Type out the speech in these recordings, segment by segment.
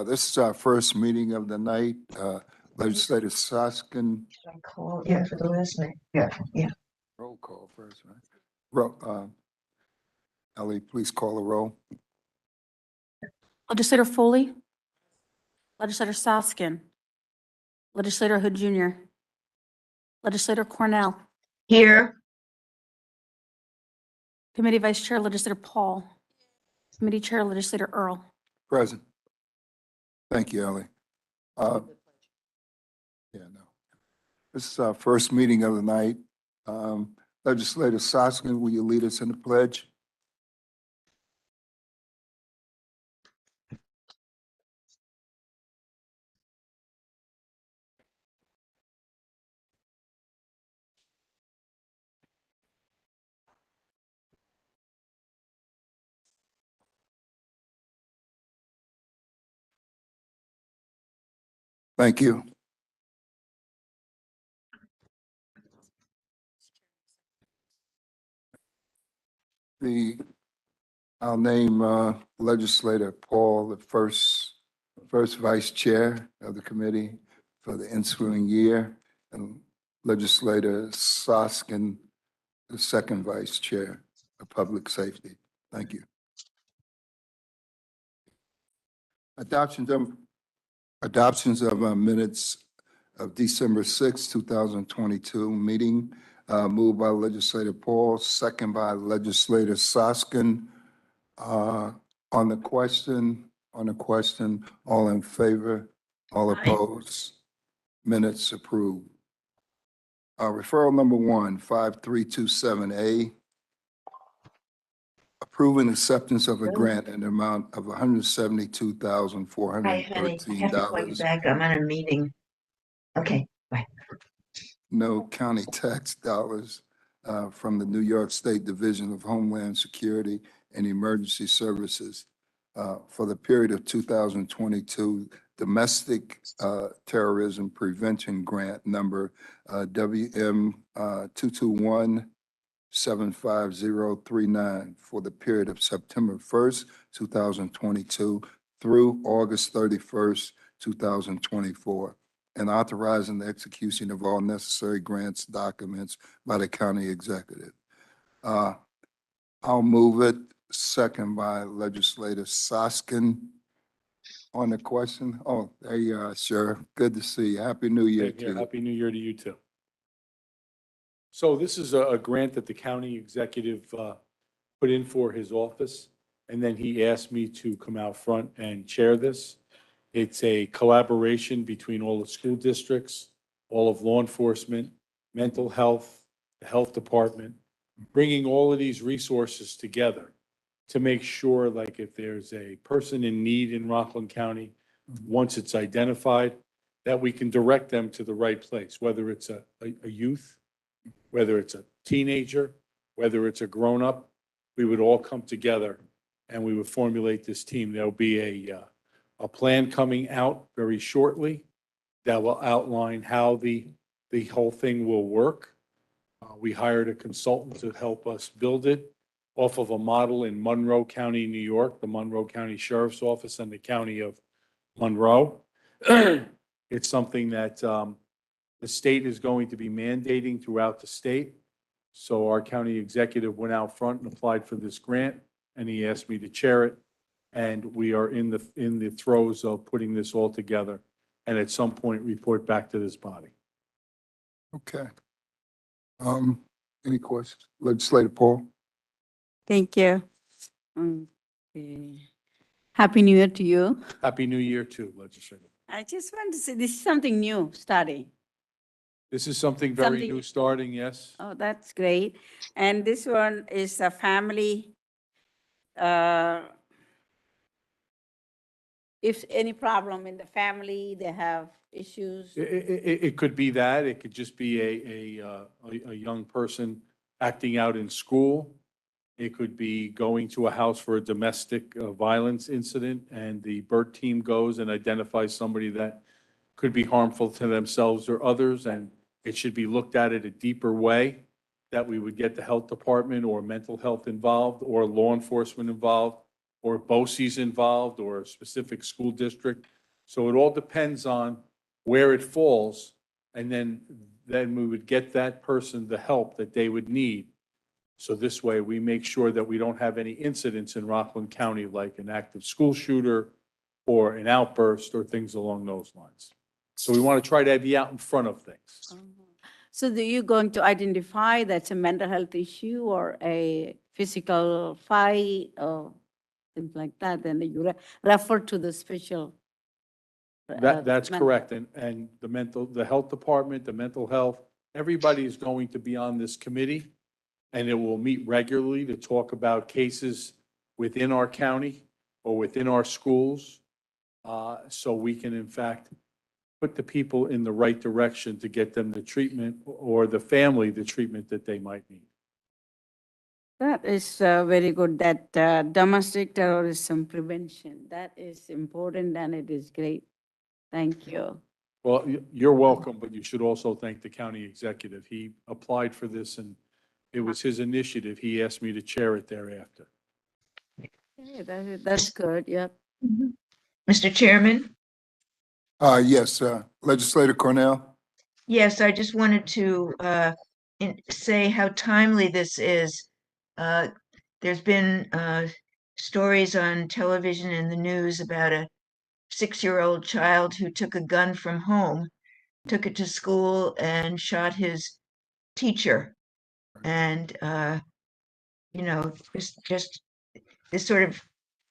This is our first meeting of the night. Legislator Soskin, Should I call? Yeah, for the last name. Yeah. roll call first, right? Ellie, please call the roll. Legislator Foley, Legislator Soskin, Legislator Hood Jr., Legislator Cornell, Here. Committee Vice Chair Legislator Paul, Committee Chair Legislator Earl. Present. Thank you, Ellie. Yeah, no. This is our first meeting of the night. Legislator Soskin, will you lead us in the pledge? Thank you. I'll name Legislator Paul the first vice chair of the committee for the ensuing year, and Legislator Soskin the second vice chair of public safety. Thank you. Adoptions of minutes of December 6, 2022 meeting, moved by Legislator Paul, second by Legislator Soskin. On the question, all in favor, all Aye. opposed, minutes approved. Referral number 1, 5327A, approving acceptance of a grant in the amount of Hi, honey. I have to call you $172,413. back. I'm on a meeting. Okay, bye. No county tax dollars from the New York State Division of Homeland Security and Emergency Services for the period of 2022 Domestic Terrorism Prevention Grant number WM 221-75039 for the period of September 1st, 2022 through August 31st, 2024, and authorizing the execution of all necessary grants documents by the county executive. I'll move it. Second by Legislator Soskin. On the question, oh, there you are, sir. Good to see you. Happy New Year Same to here. you. Happy New Year to you too. So this is a grant that the county executive put in for his office, and then he asked me to come out front and chair this. It's a collaboration between all the school districts, all of law enforcement, mental health, the health department, bringing all of these resources together to make sure, like, if there's a person in need in Rockland County, once it's identified, that we can direct them to the right place, whether it's a youth, whether it's a teenager, whether it's a grown-up, we would all come together and we would formulate this team. There'll be a plan coming out very shortly that will outline how the whole thing will work. We hired a consultant to help us build it off of a model in Monroe County, New York, the Monroe County Sheriff's Office and the County of Monroe. It's something that the state is going to be mandating throughout the state. So our county executive went out front and applied for this grant, and he asked me to chair it. And we are in the throes of putting this all together, and at some point report back to this body. Okay. Any questions? Legislator Paul? Thank you. Okay. Happy New Year to you. Happy New Year too, legislator. I just want to say this is something new starting. This is something very Something- new starting, yes. Oh, that's great. And this one is a family. If any problem in the family, they have issues. It could be that, it could just be a young person acting out in school. It could be going to a house for a domestic violence incident, and the BERT team goes and identifies somebody that could be harmful to themselves or others, and it should be looked at in a deeper way, that we would get the health department or mental health involved or law enforcement involved or BOCES involved or a specific school district. So it all depends on where it falls. And then we would get that person the help that they would need. So this way, we make sure that we don't have any incidents in Rockland County, like an active school shooter or an outburst or things along those lines. So we want to try to be out in front of things. So are you going to identify that's a mental health issue or a physical fight or things like that? Then you refer to the special. That's mental- correct. And the health department, the mental health, everybody is going to be on this committee. And it will meet regularly to talk about cases within our county or within our schools. So we can in fact put the people in the right direction to get them the treatment or the family, the treatment that they might need. That is very good, that domestic terrorism prevention, that is important and it is great. Thank you. Well, you're welcome, but you should also thank the county executive. He applied for this and it was his initiative. He asked me to chair it thereafter. Yeah, that's good, yep. Mr. Chairman? Yes, Legislator Cornell? Yes, I just wanted to say how timely this is. There's been stories on television and the news about a 6-year-old child who took a gun from home, took it to school and shot his teacher. And, this sort of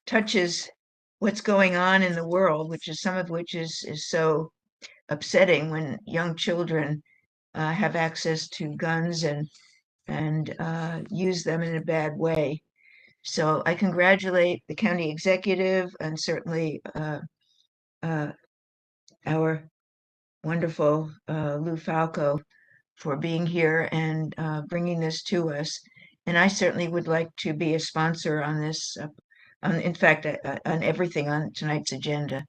touches what's going on in the world, which is some of which is so upsetting when young children have access to guns and use them in a bad way. So I congratulate the county executive and certainly our wonderful Lou Falco for being here and bringing this to us. And I certainly would like to be a sponsor on this, in fact, on everything on tonight's agenda.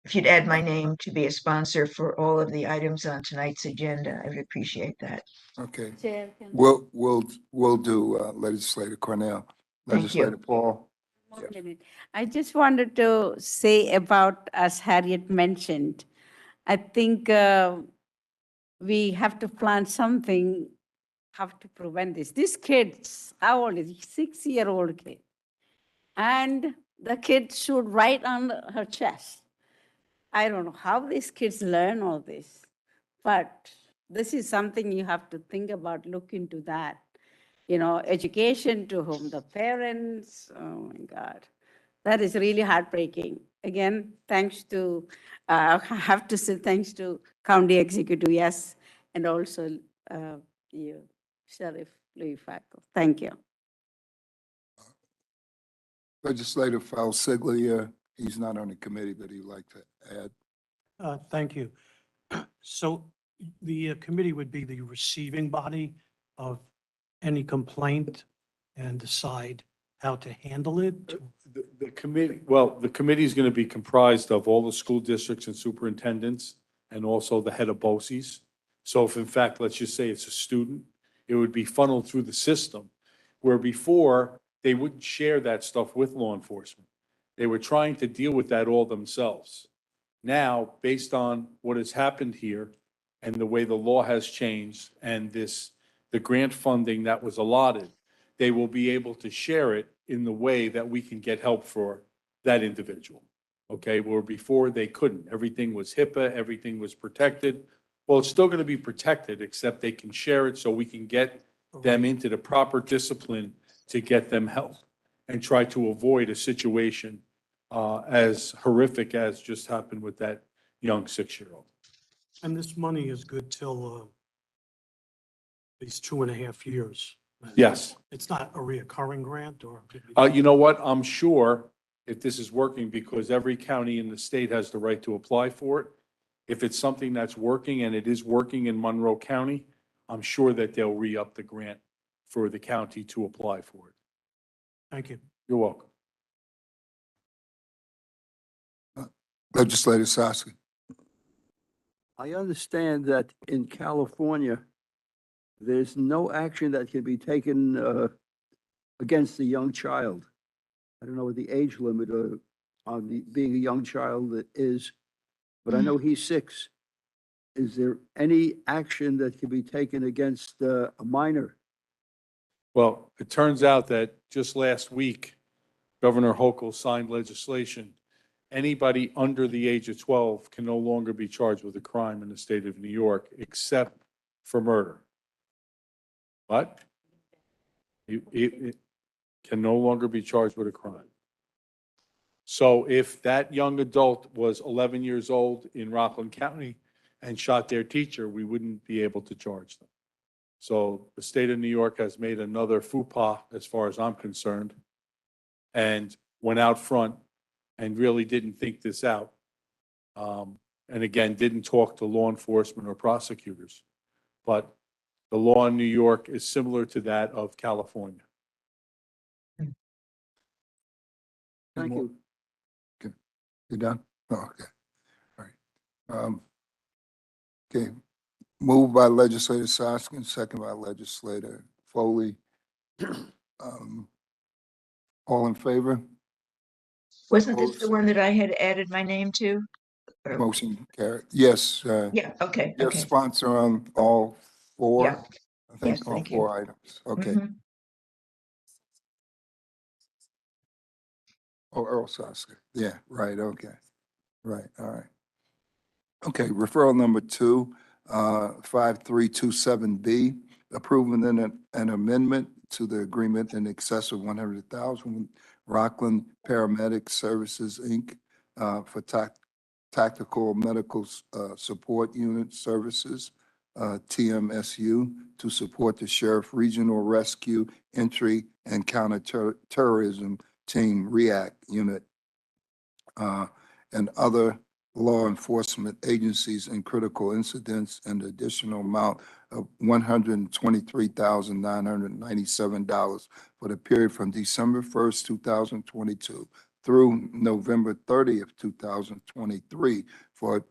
If you'd add my name to be a sponsor for all of the items on tonight's agenda, I would appreciate that. Okay, Chair, can- we'll do Legislator Cornell. Thank you. Legislator Paul? One minute. I just wanted to say about, as Harriet mentioned, I think we have to plan something, how to prevent this. This kid's, how old is he? 6-year-old kid. And the kid should write on her chest. I don't know how these kids learn all this, but this is something you have to think about, look into that. Education to whom? The parents, oh my God. That is really heartbreaking. Again, thanks to, I have to say thanks to County Executive, yes, and also you, Sheriff Louis Falco. Thank you. Legislator Falsiglia, he's not on the committee, but he'd like to add. Thank you. So the committee would be the receiving body of any complaint and decide how to handle it. The committee is going to be comprised of all the school districts and superintendents and also the head of BOCES. So if in fact, let's just say it's a student, it would be funneled through the system, where before they wouldn't share that stuff with law enforcement. They were trying to deal with that all themselves. Now, based on what has happened here and the way the law has changed and the grant funding that was allotted, they will be able to share it in the way that we can get help for that individual. Okay, where before they couldn't. Everything was HIPAA, everything was protected. Well, it's still going to be protected, except they can share it so we can get them into the proper discipline to get them help and try to avoid a situation as horrific as just happened with that young 6-year-old. And this money is good till these 2.5 years. Yes. It's not a reoccurring grant or? You know what? I'm sure if this is working, because every county in the state has the right to apply for it. If it's something that's working and it is working in Monroe County, I'm sure that they'll re-up the grant for the county to apply for it. Thank you. You're welcome. Legislator Sassi? I understand that in California, there's no action that can be taken against a young child I don't know what the age limit on the, being a young child that is, but I know he's 6. Is there any action that can be taken against a minor? Well, it turns out that just last week, Governor Hochul signed legislation. Anybody under the age of 12 can no longer be charged with a crime in the state of New York, except for murder. What? It can no longer be charged with a crime. So if that young adult was 11 years old in Rockland County and shot their teacher, we wouldn't be able to charge them. So the state of New York has made another faux pas, as far as I'm concerned, and went out front and really didn't think this out. And again, didn't talk to law enforcement or prosecutors. But the law in New York is similar to that of California. Thank you. You done? Oh, okay. All right. Okay. Moved by legislator Soskin, second by legislator Foley. All in favor? Wasn't this the Opposed? one that I had added my name to? Or- Motion carried. Yes, Yeah, okay, your okay. sponsor on all 4? Yeah. I think Yes, all thank you. 4 items. Okay. Mhm. Oh, Earl Soskin. Yeah, right, okay. Right, all right. Okay, referral number 2, 5327B, approving an amendment to the agreement in excess of 100,000 with Rockland Paramedic Services, Inc., for tactical medical support unit services, TMSU, to support the Sheriff Regional Rescue Entry and Counterterrorism Team REACT Unit, and other law enforcement agencies in critical incidents, and the additional amount of $123,997 for the period from December 1st, 2022 through November 30th, 2023, for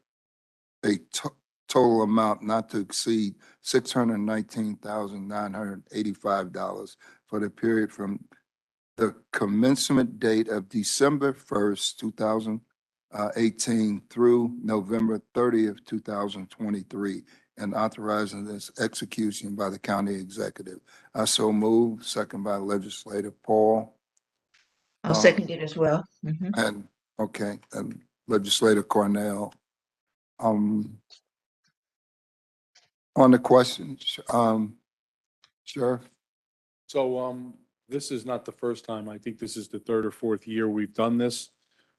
a total amount not to exceed $619,985 for the period from the commencement date of December 1st, 2018 through November 30th, 2023, and authorizing this execution by the county executive. I so move, second by legislator Paul. I'll second it as well. Mhm. And, okay, and legislator Cornell. On the questions, Sheriff? So this is not the first time. I think this is the 3rd or 4th year we've done this.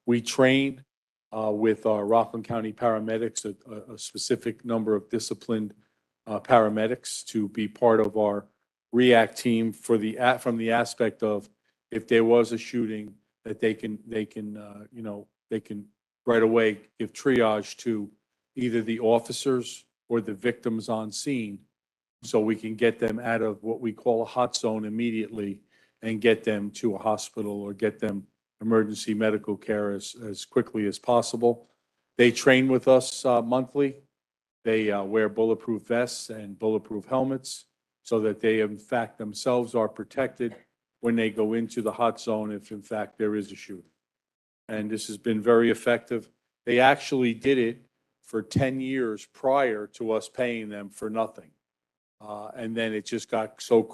We train with our Rockland County paramedics, a specific number of disciplined paramedics to be part of our REACT team for from the aspect of if there was a shooting, that they can right away give triage to either the officers or the victims on scene, so we can get them out of what we call a hot zone immediately and get them to a hospital or get them emergency medical care as quickly as possible. They train with us monthly. They wear bulletproof vests and bulletproof helmets so that they, in fact, themselves are protected when they go into the hot zone if, in fact, there is a shooting. And this has been very effective. They actually did it for 10 years prior to us paying them for nothing. And then it just got so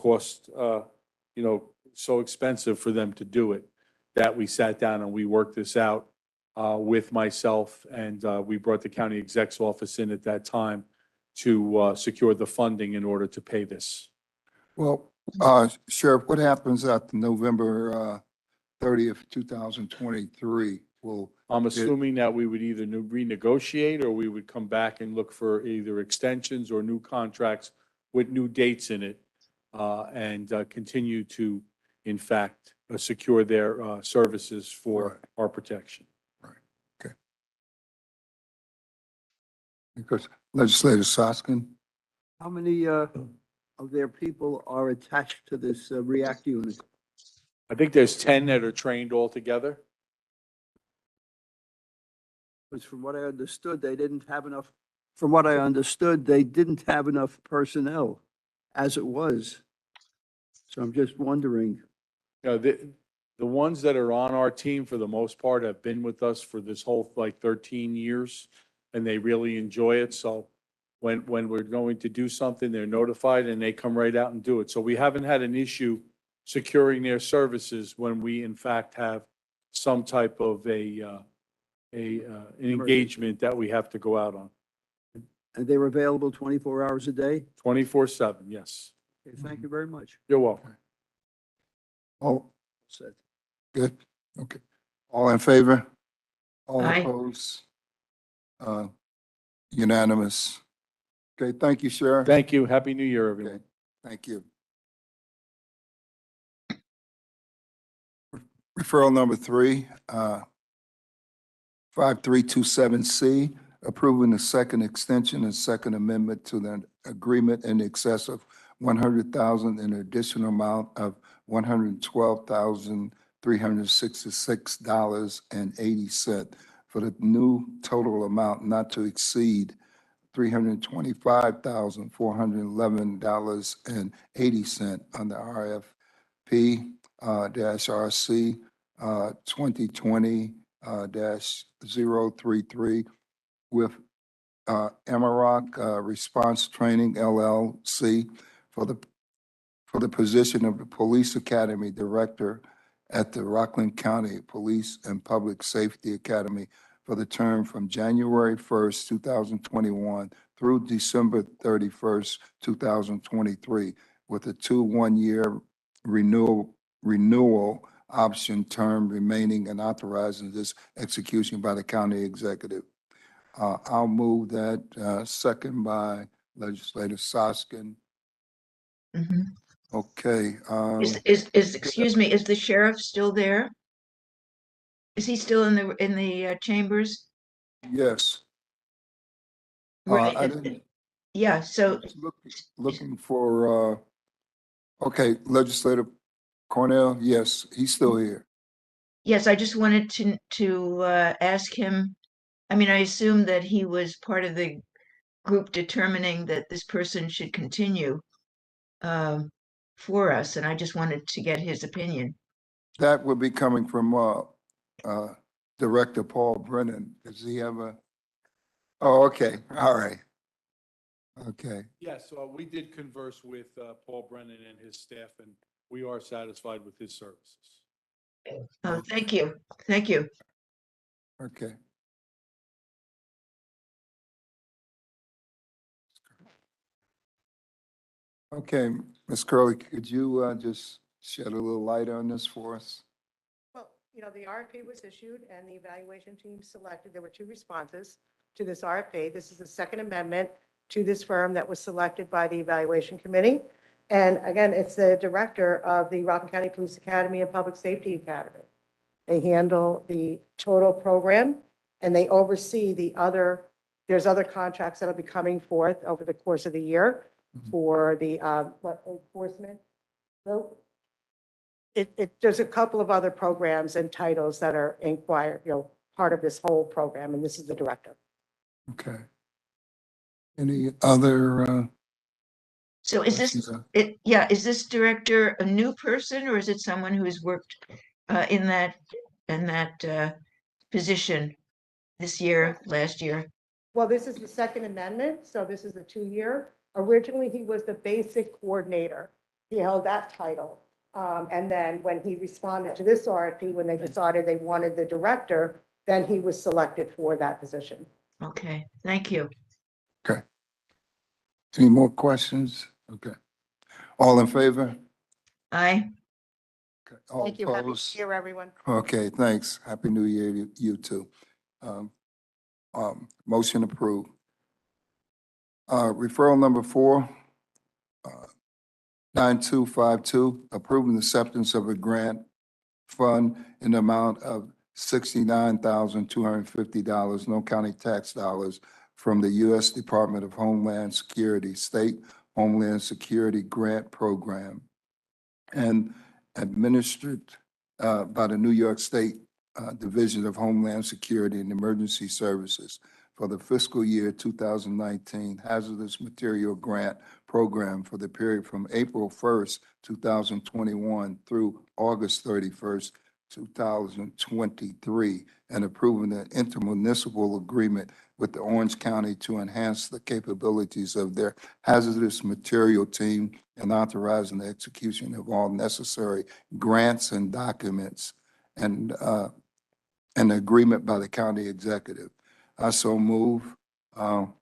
so expensive for them to do it that we sat down and we worked this out with myself, and we brought the county exec's office in at that time to secure the funding in order to pay this. Well, Sheriff, what happens at November 30th, 2023? Will I'm assuming that we would either renegotiate or we would come back and look for either extensions or new contracts with new dates in it, and continue to, in fact, secure their services for Right. our protection. Right, okay. Because Legislator Soskin? How many of their people are attached to this REACT unit? I think there's 10 that are trained altogether. Because from what I understood, they didn't have enough, from what I understood, they didn't have enough personnel as it was. So I'm just wondering. You know, The ones that are on our team, for the most part, have been with us for this whole, like, 13 years, and they really enjoy it. So when we're going to do something, they're notified and they come right out and do it. So we haven't had an issue securing their services when we in fact have some type of an engagement that we have to go out on. And they were available 24 hours a day? 24/7, yes. Okay, thank you very much. You're welcome. All Said. good? Okay. All in favor? All Aye. opposed? Unanimous. Okay, thank you, Sheriff. Thank you. Happy New Year, everyone. Okay, thank you. Referral number 3, 5327C, approving the second extension and second amendment to the agreement in excess of 100,000 in additional amount of $112,366.80 for the new total amount not to exceed $325,411.80 under RFP RC 2020 033 with Amarok Response Training LLC for the position of the Police Academy Director at the Rockland County Police and Public Safety Academy for the term from January 1st, 2021 through December 31st, 2023, with a 1-year renewal option term remaining and authorizing this execution by the county executive. I'll move that, second by Legislator Soskin. Mhm. Okay, Excuse me, is the sheriff still there? Is he still in the chambers? yes. Right, I didn't, yeah, so, just looking for, okay, Legislator Cornell, yes, he's still here. yes, I just wanted to ask him, I mean, I assume that he was part of the group determining that this person should continue um, for us, and I just wanted to get his opinion. That would be coming from, Director Paul Brennan. Does he have a? Oh, okay, all right. Okay, Yes, so we did converse with Paul Brennan and his staff, and we are satisfied with his services. Oh, thank you, thank you. okay. Okay, Ms. Curley, could you just shed a little light on this for us? Well, the RFP was issued and the evaluation team selected. There were 2 responses to this RFP. This is the second amendment to this firm that was selected by the evaluation committee. And again, it's the director of the Rockland County Police Academy and Public Safety Academy. They handle the total program and they oversee there's other contracts that'll be coming forth over the course of the year for the enforcement. So there's a couple of other programs and titles that are part of this whole program, and this is the director. Okay. Any other, So is questions? this, is this director a new person, or is it someone who has worked in that position this year, last year? Well, this is the second amendment, so this is the 2-year. Originally, he was the basic coordinator. He held that title. And then when he responded to this RFP, when they decided they wanted the director, then he was selected for that position. Okay, thank you. Okay. Any more questions? Okay. All in favor? Aye. Okay. All Thank you. Happy New opposed? Year, everyone. Okay, thanks. Happy New Year to you too. Motion approved. Referral number 4, 9252, approving acceptance of a grant fund in the amount of $69,250, no county tax dollars, from the U.S. Department of Homeland Security State Homeland Security Grant Program and administered by the New York State Division of Homeland Security and Emergency Services for the fiscal year 2019 Hazardous Material Grant Program for the period from April 1st, 2021 through August 31st, 2023, and approving an intermunicipal agreement with the Orange County to enhance the capabilities of their hazardous material team and authorizing the execution of all necessary grants and documents and an agreement by the county executive. I so move. I'll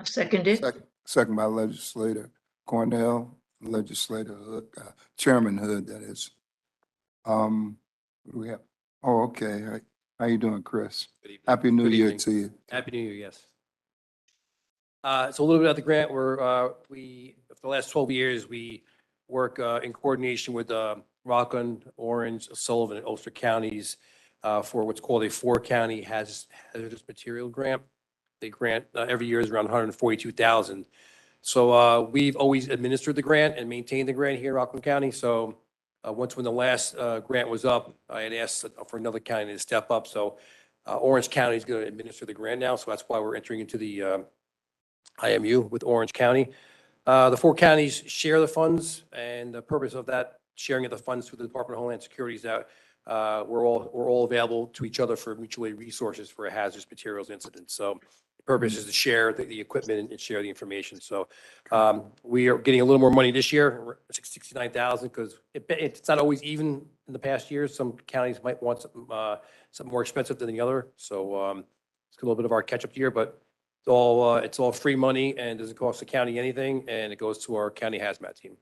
second it. Second by legislator Cornell, legislator Hood, Chairman Hood, that is. What do we have? Oh, okay. How you doing, Chris? Good evening. Happy New Good Year evening. to you. Happy New Year, yes. So a little bit about the grant, for the last 12 years, we work in coordination with Rockland, Orange, Sullivan, and Ulster counties for what's called a four-county hazardous material grant. The grant every year is around 142,000. So we've always administered the grant and maintained the grant here in Rockland County. So once when the last grant was up, I had asked for another county to step up. So Orange County is going to administer the grant now. So that's why we're entering into the IMU with Orange County. The four counties share the funds, and the purpose of that sharing of the funds through the Department of Homeland Security is that we're all available to each other for mutual aid resources for a hazardous materials incident. So the purpose is to share the equipment and share the information. So we are getting a little more money this year, 69,000, because it's not always even in the past years. Some counties might want something more expensive than the other. So it's a little bit of our catch-up year, but it's all free money and doesn't cost the county anything, and it goes to our county hazmat team.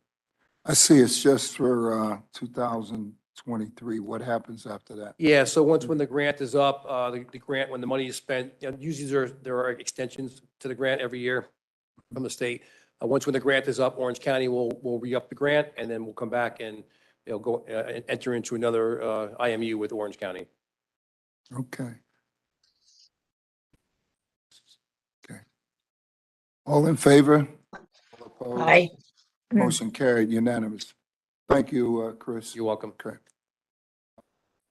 I see it's just for 2023. What happens after that? Yeah, so when the grant is up, the grant, when the money is spent, usually there are extensions to the grant every year from the state. Once when the grant is up, Orange County will re-up the grant, and then we'll come back and go and enter into another IMU with Orange County. Okay. Okay. All in favor? All opposed? Aye. Motion carried unanimous. Thank you, Chris. You're welcome. Okay.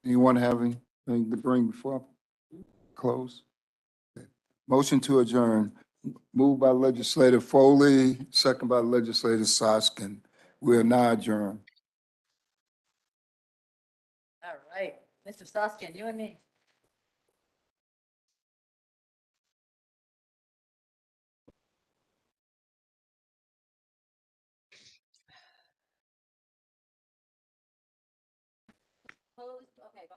Anyone have anything to bring before I close? Okay. Motion to adjourn. Moved by legislator Foley, second by legislator Soskin. We are now adjourned. All right, Mr. Soskin, you and me. Okay.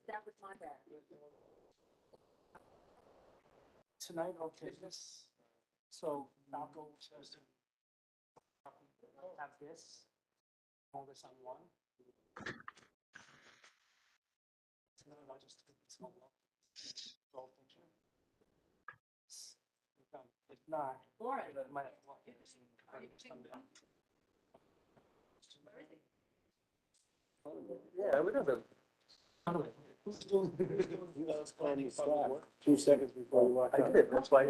That was my bad. Tonight on business, so Malcolm says to have this, all this on one. Tonight I just took this one off. Gold picture. If not, Lauren. it might have to walk in and see. Yeah, we have a. 2 seconds before you walk. I did, that's why.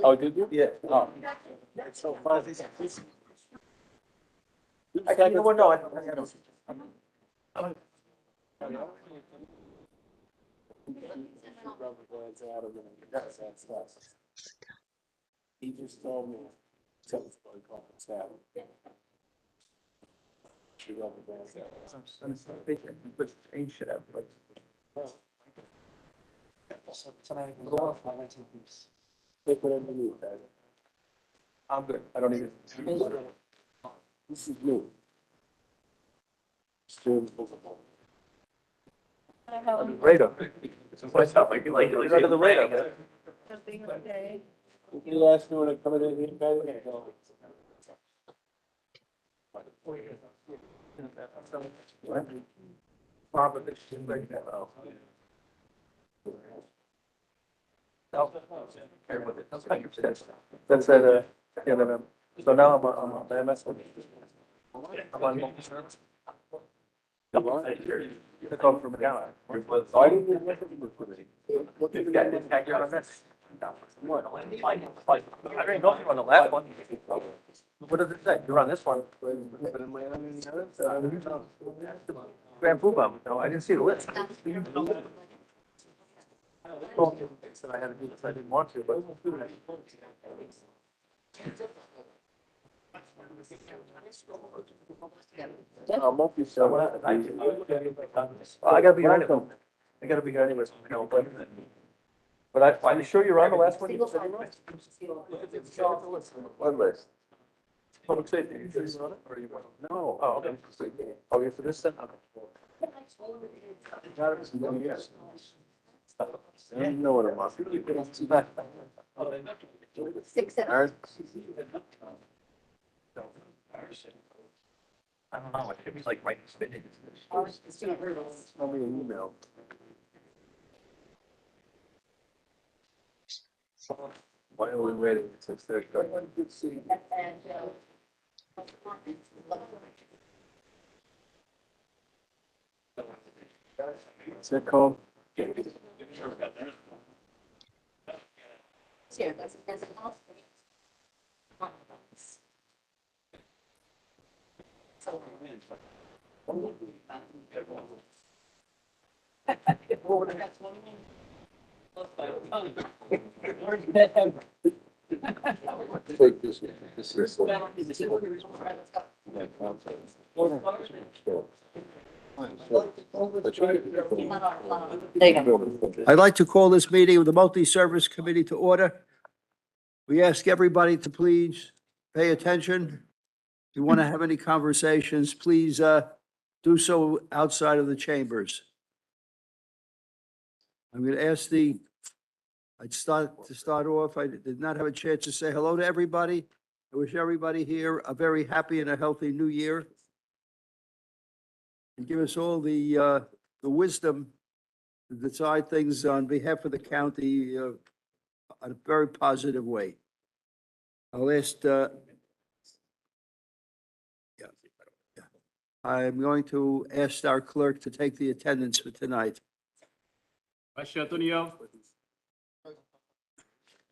Oh, did you? Yeah. Oh. It's so fuzzy. I can't, no, no, I don't. He just told me. But ain't shit out, but. So tonight I go off, I went to this. Take whatever you need, Dad. I'm good, I don't need it. This is new. Still visible. Radar. What's up, like under the radar, man. You asked me when I come in here, guys, I go. What? Probably, right now. That's at, so now I'm on the MS. I'm on multi-service. You took over from McGowan. So I didn't. You're on this. I already know you're on the last one. What does it say? You're on this one. Grand Poobah. No, I didn't see the list. Said I had to do this, I didn't want to, but. Multi-service. I gotta be here anyway. I gotta be here anyways. But I'm sure you're on the last one. What list? Public safety. You on it, or you? No. Oh, okay. Oh, you're for this then? Okay. You know what I'm on. 6 Aaron? I don't know, it was like right spinning. Send me an email. Why are we waiting at 6:30? Is that called? Take this. I'd like to call this meeting of the Multi-Service Committee to order. We ask everybody to please pay attention. If you want to have any conversations, please do so outside of the chambers. I'm going to ask I'd start off. I did not have a chance to say hello to everybody. I wish everybody here a very happy and a healthy new year. And give us all the wisdom to decide things on behalf of the county in a very positive way. I'll ask, I'm going to ask our clerk to take the attendance for tonight. Pastor Antonio.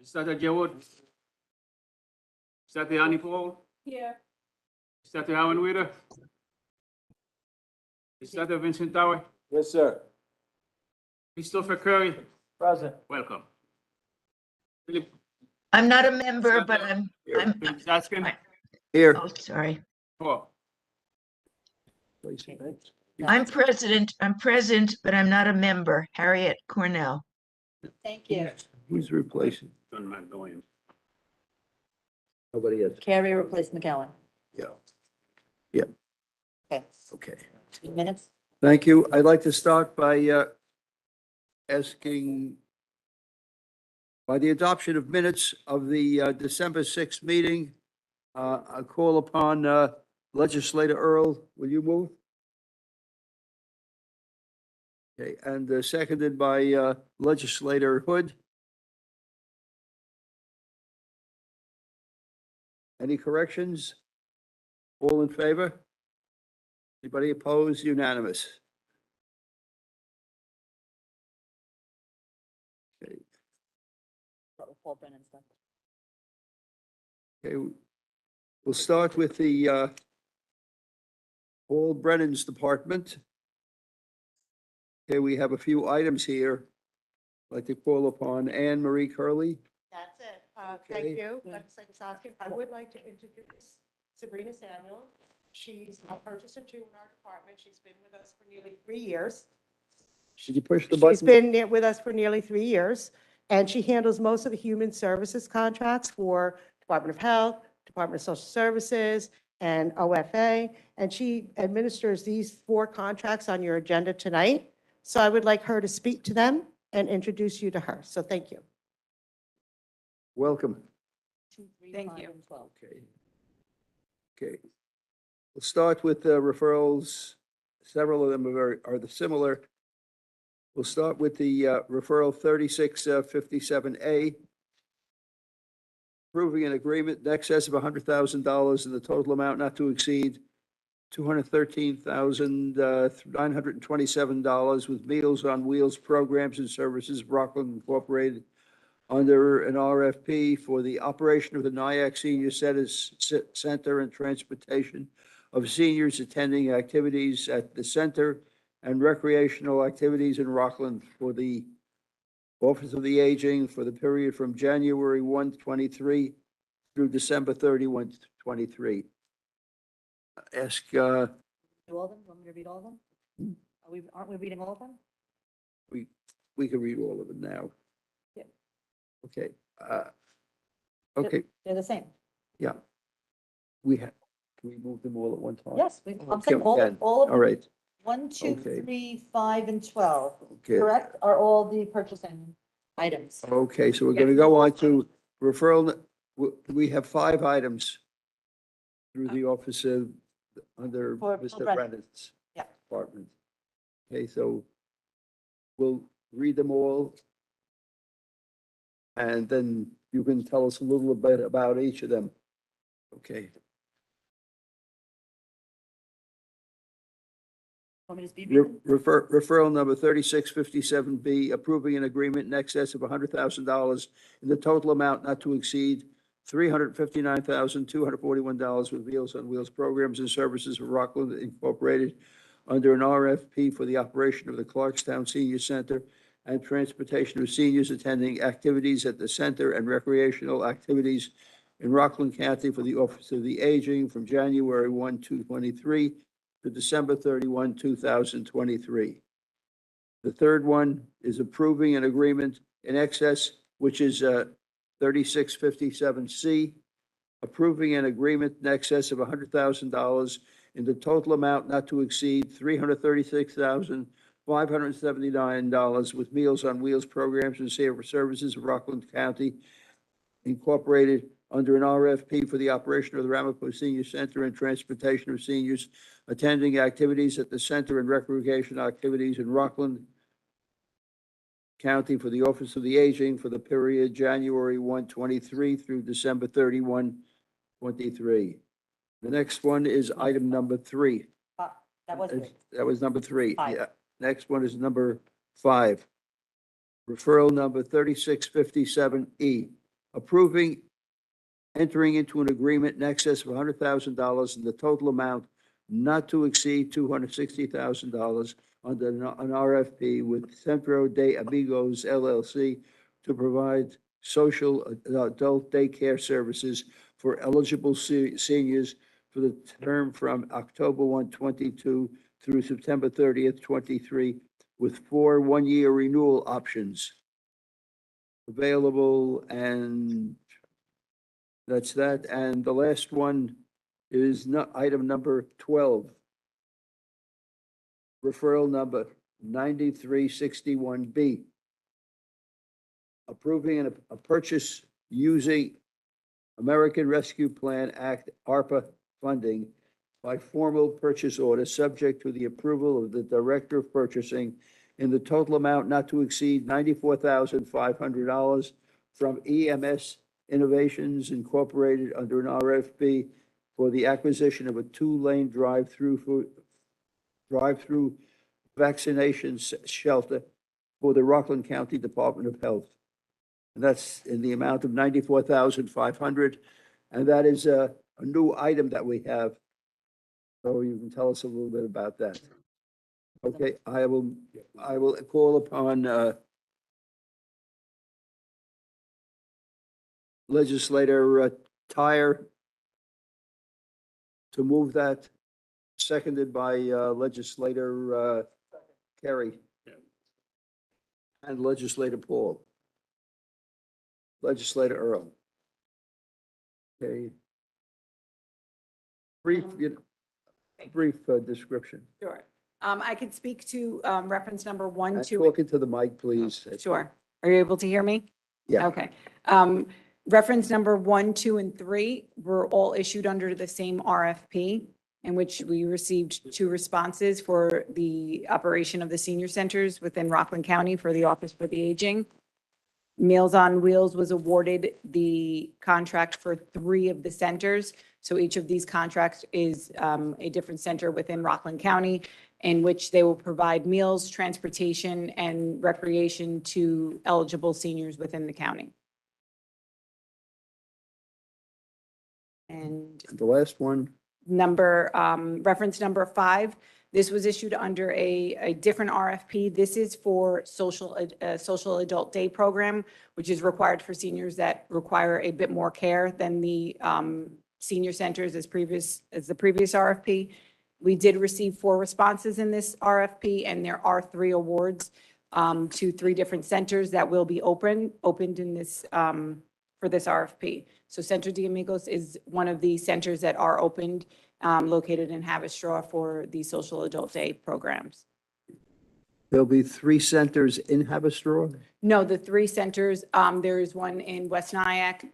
Mr. Jawad. Mr. Annie Paul. Here. Mr. Howard Witter. Mr. Vincent Tower. Yes, sir. Christopher Curry. Present. Welcome. Philip I'm not a member, but I'm, Saskin. Here. oh, sorry. Paul. I'm present, but I'm not a member. Harriet Cornell. Thank you. Who's replacing? John McDoyan. Nobody else. Carrie replaced McKellen. Yeah. Okay, Okay. 2 minutes. Thank you. I'd like to start by asking by the adoption of minutes of the December 6th meeting. I call upon Legislator Earl. Will you move? Okay, and seconded by Legislator Hood. Any corrections? All in favor? Anybody opposed? Unanimous. Okay. Paul Brennan stuff. Okay, we'll start with the Paul Brennan's department. Okay, we have a few items here. I'd like to call upon Anne Marie Curley. That's it. Okay. Thank you, Legislator Soskin. I would like to introduce Sabrina Samuel. She's a purchaser too in our department. She's been with us for nearly 3 years. Did you push the She's button? been with us for nearly 3 years, and she handles most of the human services contracts for Department of Health, Department of Social Services, and OFA. And she administers these 4 contracts on your agenda tonight. So I would like her to speak to them and introduce you to her. So thank you. Welcome. 2, 3, Thank 5, you. and 12. Okay. Okay. We'll start with the referrals. Several of them are similar. We'll start with the referral 3657A. Approving an agreement in excess of $100,000 in the total amount not to exceed $213,927 with Meals on Wheels programs and services, Rockland Incorporated, under an RFP for the operation of the NIAC Senior Center and transportation of seniors attending activities at the center and recreational activities in Rockland for the Office of the Aging for the period from January 1, 23 through December 31, 23. Ask, Do all of them? Want me to read all of them? Aren't we reading all of them? we can read all of them now. Yeah. Okay. Okay, They're the same. yeah. Can we move them all at one time? Yes, I'm Okay, saying we can. all of All right, 1, 2, Okay. 3, 5, and 12, okay. correct, are all the purchasing items. Okay, so we're going to go on to referral. We have 5 items through the office of, under For Mr. Brennan. Brennan's Yeah. department. Okay, so we'll read them all. And then you can tell us a little bit about each of them. Okay, Want me to speak? referral number 3657B, approving an agreement in excess of $100,000 in the total amount not to exceed $359,241 with Meals on Wheels programs and services of Rockland Incorporated under an RFP for the operation of the Clarkstown Senior Center and transportation of seniors attending activities at the center and recreational activities in Rockland County for the Office of the Aging from January 1, 2023 to December 31, 2023. The third one is approving an agreement in excess, which is 3657C, approving an agreement in excess of $100,000 in the total amount not to exceed $336,579 with Meals on Wheels programs and services of Rockland County Incorporated under an RFP for the operation of the Ramapo Senior Center and transportation of seniors attending activities at the center and recreation activities in Rockland County for the Office of the Aging for the period January 1, 23 through December 31, 23. The next one is item number 3. That was great. That was number 3. 5. Yeah. Next one is number 5. Referral number 3657E, approving entering into an agreement in excess of $100,000 in the total amount not to exceed $260,000 under an RFP with Centro de Amigos LLC to provide social adult daycare services for eligible seniors for the term from October 1, 22 through September 30th, 23, with 4 one-year renewal options available, and that's that. And the last one is item number 12. Referral number 9361B. Approving a purchase using American Rescue Plan Act ARPA funding by formal purchase order, subject to the approval of the Director of Purchasing in the total amount not to exceed $94,500 from EMS Innovations Incorporated under an RFP for the acquisition of a 2-lane drive-through vaccination shelter for the Rockland County Department of Health. And that's in the amount of $94,500. And that is a new item that we have. So you can tell us a little bit about that. Okay, I will call upon Legislator Tyre to move that, seconded by Legislator Kerry and Legislator Paul. Legislator Earl. Okay. Brief description. Sure. I could speak to reference number 1, 2. Talk into the mic, please. Sure. Are you able to hear me? Yeah. Okay. Reference number 1, 2, and 3 were all issued under the same RFP. in which we received 2 responses for the operation of the senior centers within Rockland County for the Office for the Aging. Meals on Wheels was awarded the contract for 3 of the centers. So each of these contracts is a different center within Rockland County in which they will provide meals, transportation, and recreation to eligible seniors within the county. And The last one, reference number 5, this was issued under a different RFP. This is for social adult day program, which is required for seniors that require a bit more care than the senior centers as the previous RFP. We did receive 4 responses in this RFP, and there are 3 awards to 3 different centers that will be opened in this for this RFP. So Centro de Amigos is one of the centers that are opened, located in Haverstraw for the social adult day programs. there'll be 3 centers in Haverstraw? No, the 3 centers, there is one in West Nyack,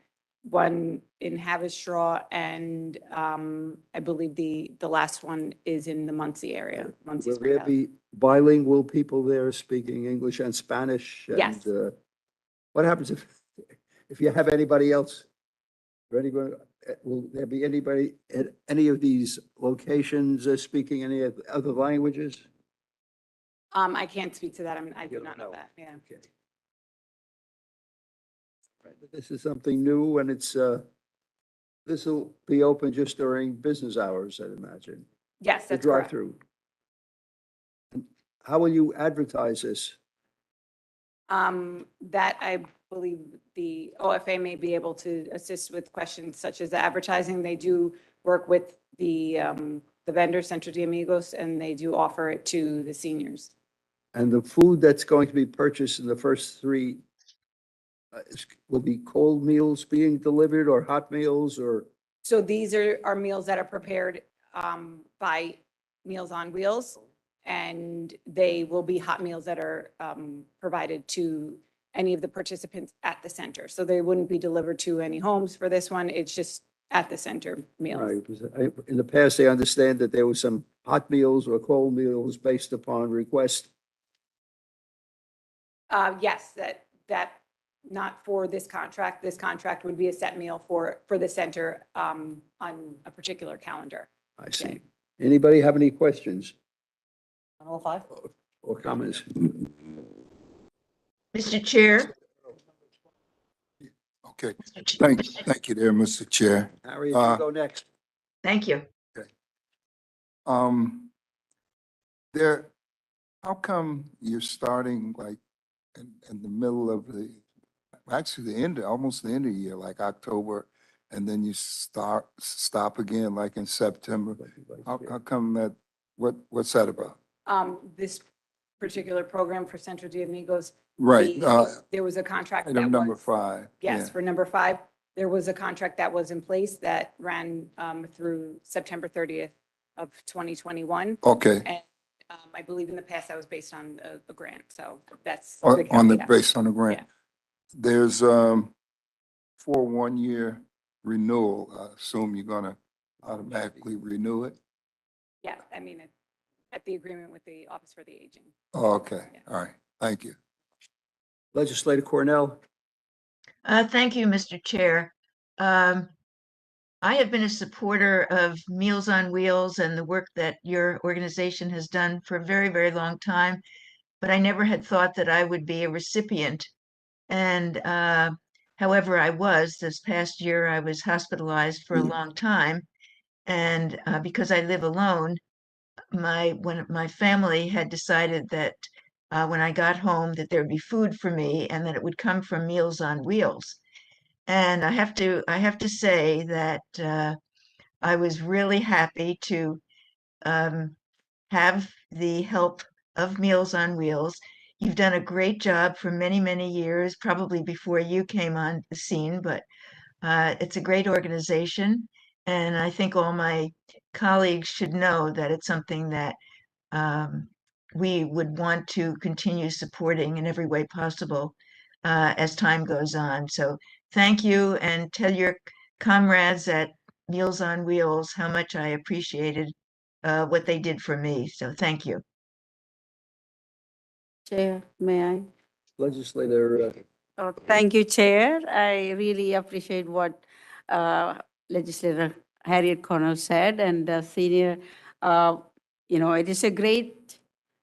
one in Haverstraw, and I believe the last one is in the Muncie area. Muncie Will Spring there Valley. be bilingual people there speaking English and Spanish? Yes. And, what happens if you have anybody else? Or anybody, will there be anybody at any of these locations speaking any of the other languages? I can't speak to that. I You do don't not know know. that. Yeah. Okay. Right, but this is something new, and it's, this will be open just during business hours, I'd imagine. Yes, The that's correct. drive-through. And how will you advertise this? That I believe the OFA may be able to assist with questions such as the advertising. They do work with the vendor, Centro de Amigos, and they do offer it to the seniors. And the food that's going to be purchased in the first 3, will be cold meals being delivered or hot meals or? So these are meals that are prepared by Meals on Wheels, and they will be hot meals that are provided to any of the participants at the center. So they wouldn't be delivered to any homes for this one. It's just at the center meals. Right, because in the past, I understand that there was some hot meals or cold meals based upon request. Yes, that not for this contract. This contract would be a set meal for the center on a particular calendar. I see. Anybody have any questions On all 5? or comments? Mr. Chair. Okay, thank you there, Mr. Chair. Harry, you go next. Thank you. There, how come you're starting like in the middle of actually almost the end of the year, like October, and then you stop again like in September? How come that, what's that about? This particular program for Centro de Amigos. Right, There was a contract that item number was, 5. yes, for number 5, there was a contract that was in place that ran through September 30th of 2021. Okay, And I believe in the past that was based on a grant, so that's. based on the grant. Yeah. There's for 1-year renewal, I assume you're gonna automatically renew it? Yeah, I mean, at the agreement with the Office for the Aging. Oh, okay, Yeah. all right, thank you. Legislator Cornell? Thank you, Mr. Chair. I have been a supporter of Meals on Wheels and the work that your organization has done for a very, very long time, but I never had thought that I would be a recipient. And however, I was this past year, I was hospitalized for a long time. And because I live alone, when my family had decided that when I got home that there would be food for me and that it would come from Meals on Wheels. And I have to say that I was really happy to have the help of Meals on Wheels. You've done a great job for many, many years, probably before you came on the scene, but it's a great organization. And I think all my colleagues should know that it's something that we would want to continue supporting in every way possible as time goes on. So thank you, and tell your comrades at Meals on Wheels how much I appreciated what they did for me. So thank you. Chair, may I? Legislator, Oh, thank you, Chair. I really appreciate what Legislator Harriet Connell said, and senior, it is a great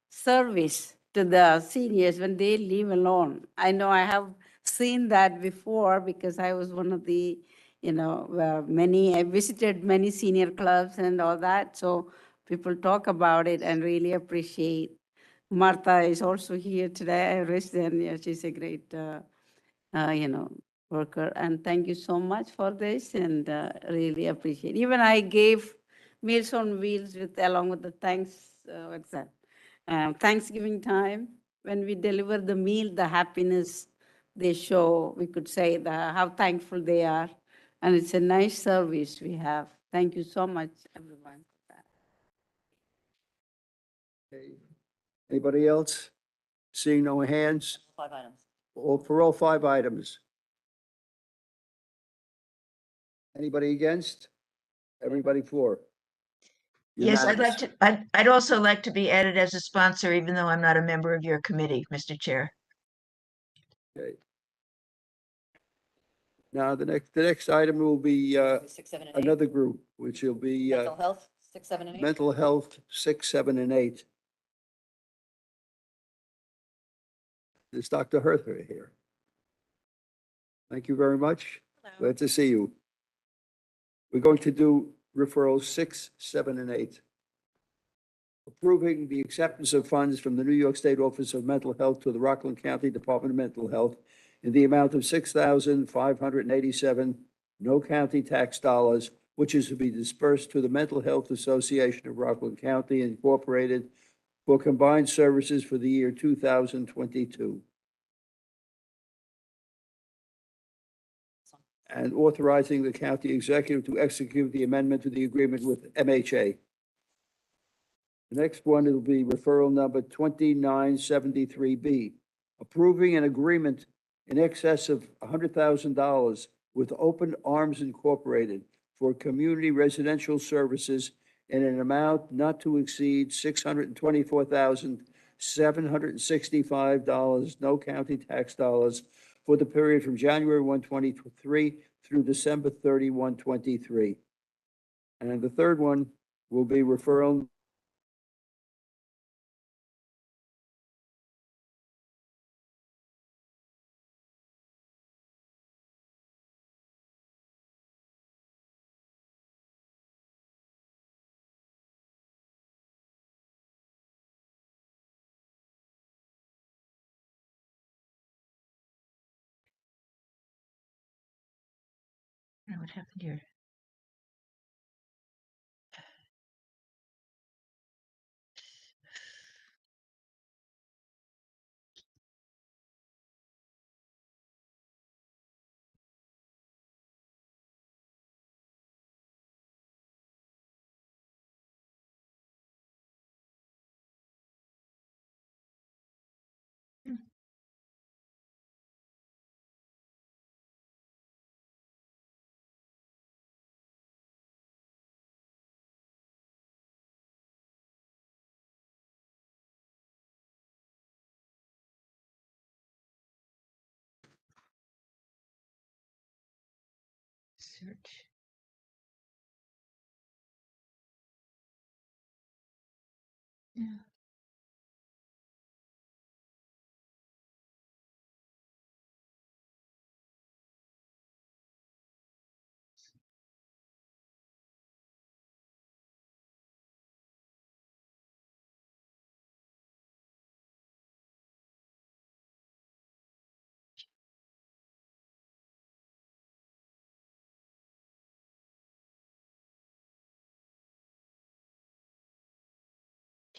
service to the seniors when they live alone. I know I have seen that before because I was one of the, I visited many senior clubs and all that. So people talk about it and really appreciate. Martha is also here today. I wish then, yeah, she's a great, worker. And thank you so much for this and really appreciate. Even I gave Meals on Wheels along with the Thanksgiving time, when we deliver the meal, the happiness they show, we could say how thankful they are. And it's a nice service we have. Thank you so much, everyone. anybody else? Seeing no hands, 5 items. for all 5 items. Anybody against? Everybody for? Yes, Unanimous. I'd also like to be added as a sponsor, even though I'm not a member of your committee, Mr. Chair. Okay. Now, the next item will be 6, 7, and 8. another group, which will be Mental health, 6, 7, and 8. mental health, 6, 7, and 8. Is Dr. Hertha here? Thank you very much. Glad to see you. We're going to do referrals 6, 7, and 8. Approving the acceptance of funds from the New York State Office of Mental Health to the Rockland County Department of Mental Health in the amount of $6,587 no county tax dollars, which is to be dispersed to the Mental Health Association of Rockland County Incorporated for combined services for the year 2022. And authorizing the county executive to execute the amendment to the agreement with MHA. The next one will be referral number 2973B, approving an agreement in excess of $100,000 with Open Arms Incorporated for community residential services in an amount not to exceed $624,765 no county tax dollars for the period from January 1, 2023 through December 31, 2023. And the third one will be referral I don't know what happened here. Search. Yeah.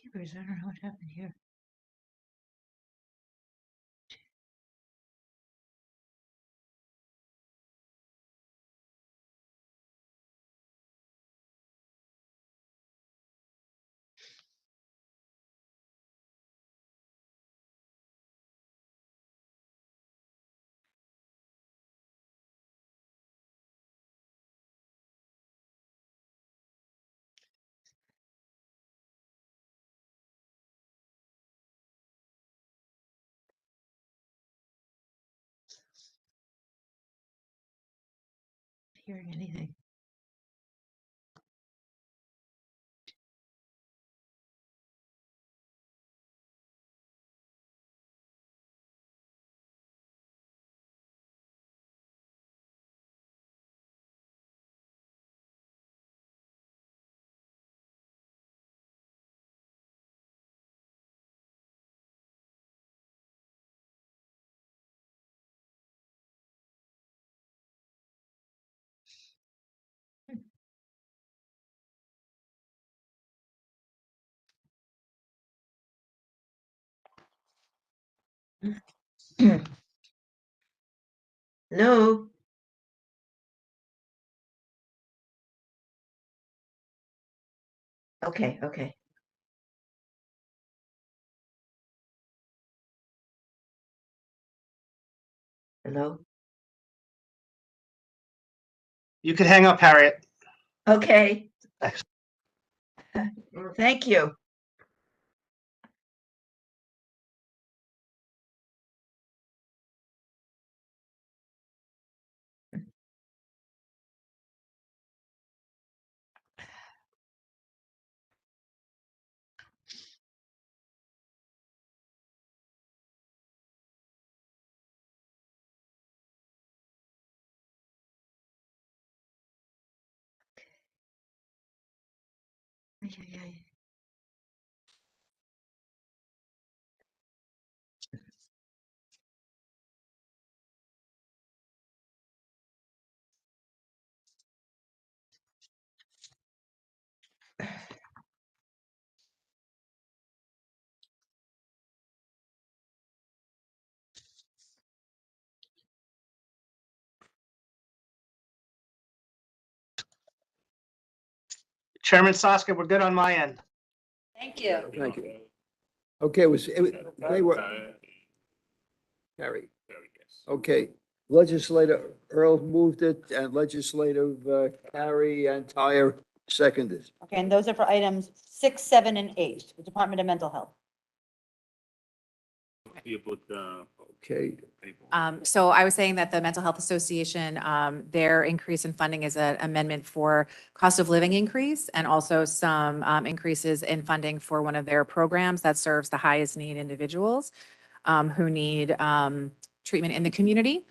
Keepers, I don't know what happened here. hearing anything. Hello? Okay, okay. Hello? You could hang up, Harriet. Okay. Well, thank you. Ay, ay, ay. Chairman Soska, we're good on my end. Thank you. Thank you. Okay, they were, Harry. Okay, Legislator Earl moved it and Legislative Carey and Tyre seconded. Okay, and those are for items 6, 7, and 8, the Department of Mental Health. Okay, So I was saying that the Mental Health Association, their increase in funding is an amendment for cost of living increase and also some increases in funding for one of their programs that serves the highest need individuals who need treatment in the community.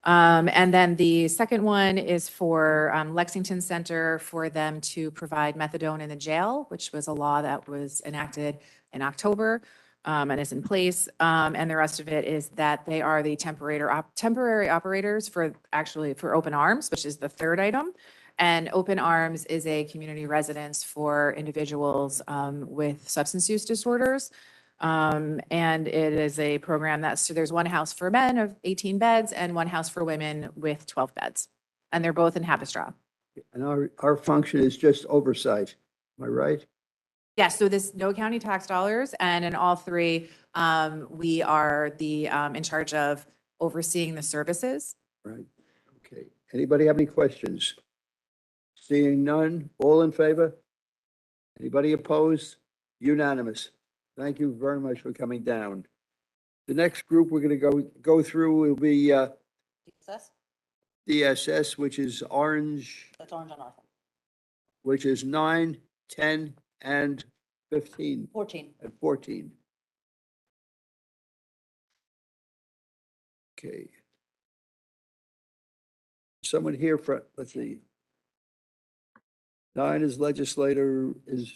And then the second one is for Lexington Center for them to provide methadone in the jail, which was a law that was enacted in October and is in place. And the rest of it is that they are the temporary operators for Open Arms, which is the third item. And Open Arms is a community residence for individuals with substance use disorders. And it is a program so there's one house for men of 18 beds and one house for women with 12 beds. And they're both in Havistraw. and our function is just oversight, am I right? Yes, so this no county tax dollars, and in all three, we are in charge of overseeing the services. Right, okay. Anybody have any questions? Seeing none, all in favor? Anybody opposed? Unanimous. Thank you very much for coming down. The next group we're gonna go through will be DSS? DSS, which is orange, That's orange on our phone. which is 9, 10, and 15, 14. and 14. Okay. Someone here for, let's see. 9 is legislator is,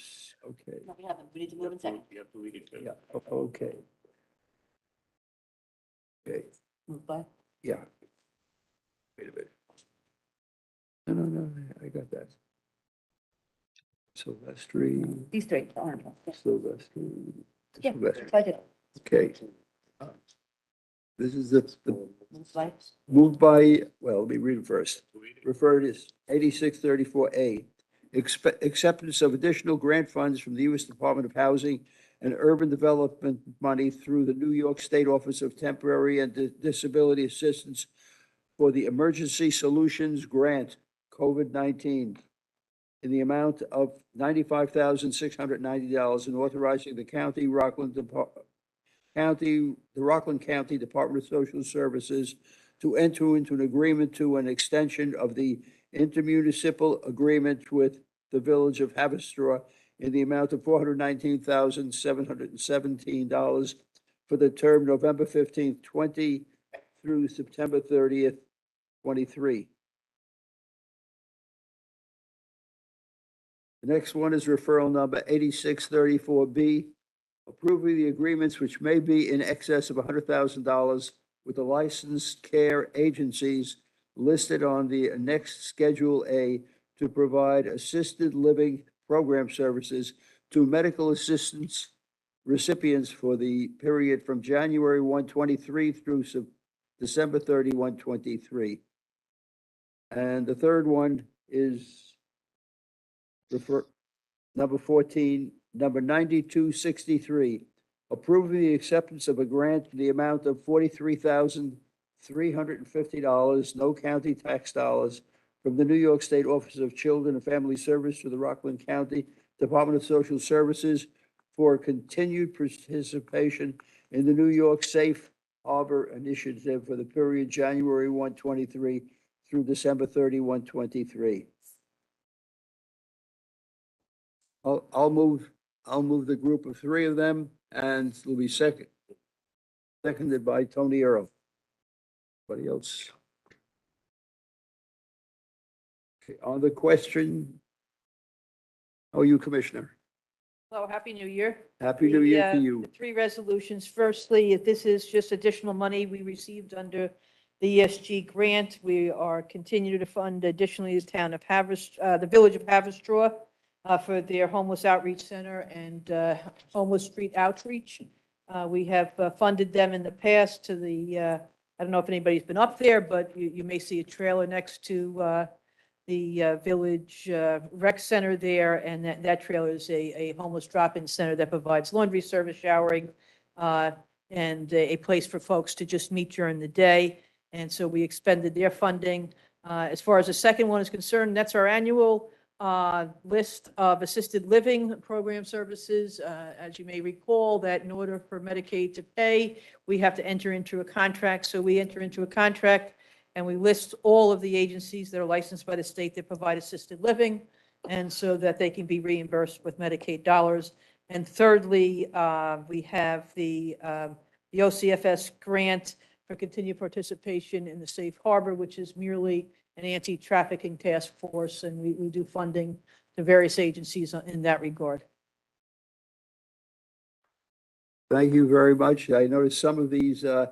okay, No, we haven't. We need to move in second. You have to read it too. yeah, okay. Okay, Move by. yeah. Wait a minute. No, I got that. Sylvester, These three, the orange one. Yeah. Sylvester. Yeah, Sylvester. try to. Okay. This is the Move by. moved by, well, let me read it first. Referred as 8634A. Acceptance of additional grant funds from the U.S. Department of Housing and Urban Development money through the New York State Office of Temporary and Disability Assistance for the Emergency Solutions Grant, COVID-19, in the amount of $95,690 and authorizing the Rockland County Department of Social Services to enter into an agreement to an extension of the intermunicipal agreement with the Village of Haverstraw in the amount of $419,717 for the term November 15th, 20 through September 30th, 23. The next one is referral number 8634B, approving the agreements which may be in excess of $100,000 with the licensed care agencies listed on the next Schedule A to provide assisted living program services to medical assistance recipients for the period from January 1, 23 through December 31, 23. And the third one is number 14, number 9263, approving the acceptance of a grant in the amount of $43,350, no county tax dollars, from the New York State Office of Children and Family Service to the Rockland County Department of Social Services for continued participation in the New York Safe Harbor Initiative for the period January 1, 23 through December 31, 23. I'll move the group of three of them, and it'll be seconded by Tony Earl. Anybody else? Okay, on the question, how are you, Commissioner? Hello, Happy New Year. Happy New Year to you. The three resolutions. Firstly, this is just additional money we received under the ESG grant. We are continuing to fund additionally the town of the Village of Haverstraw for their homeless outreach center and homeless street outreach. We have funded them in the past to the, I don't know if anybody's been up there, but you may see a trailer next to the Village Rec Center there, and that trailer is a homeless drop-in center that provides laundry service, showering, and a place for folks to just meet during the day. And so we expended their funding. As far as the second one is concerned, that's our annual list of assisted living program services. As you may recall, that in order for Medicaid to pay, we have to enter into a contract. So we enter into a contract and we list all of the agencies that are licensed by the state that provide assisted living, and so that they can be reimbursed with Medicaid dollars. And thirdly, we have the OCFS grant for continued participation in the Safe Harbor, which is merely an anti-trafficking task force, and we do funding to various agencies in that regard. Thank you very much. I noticed some of these are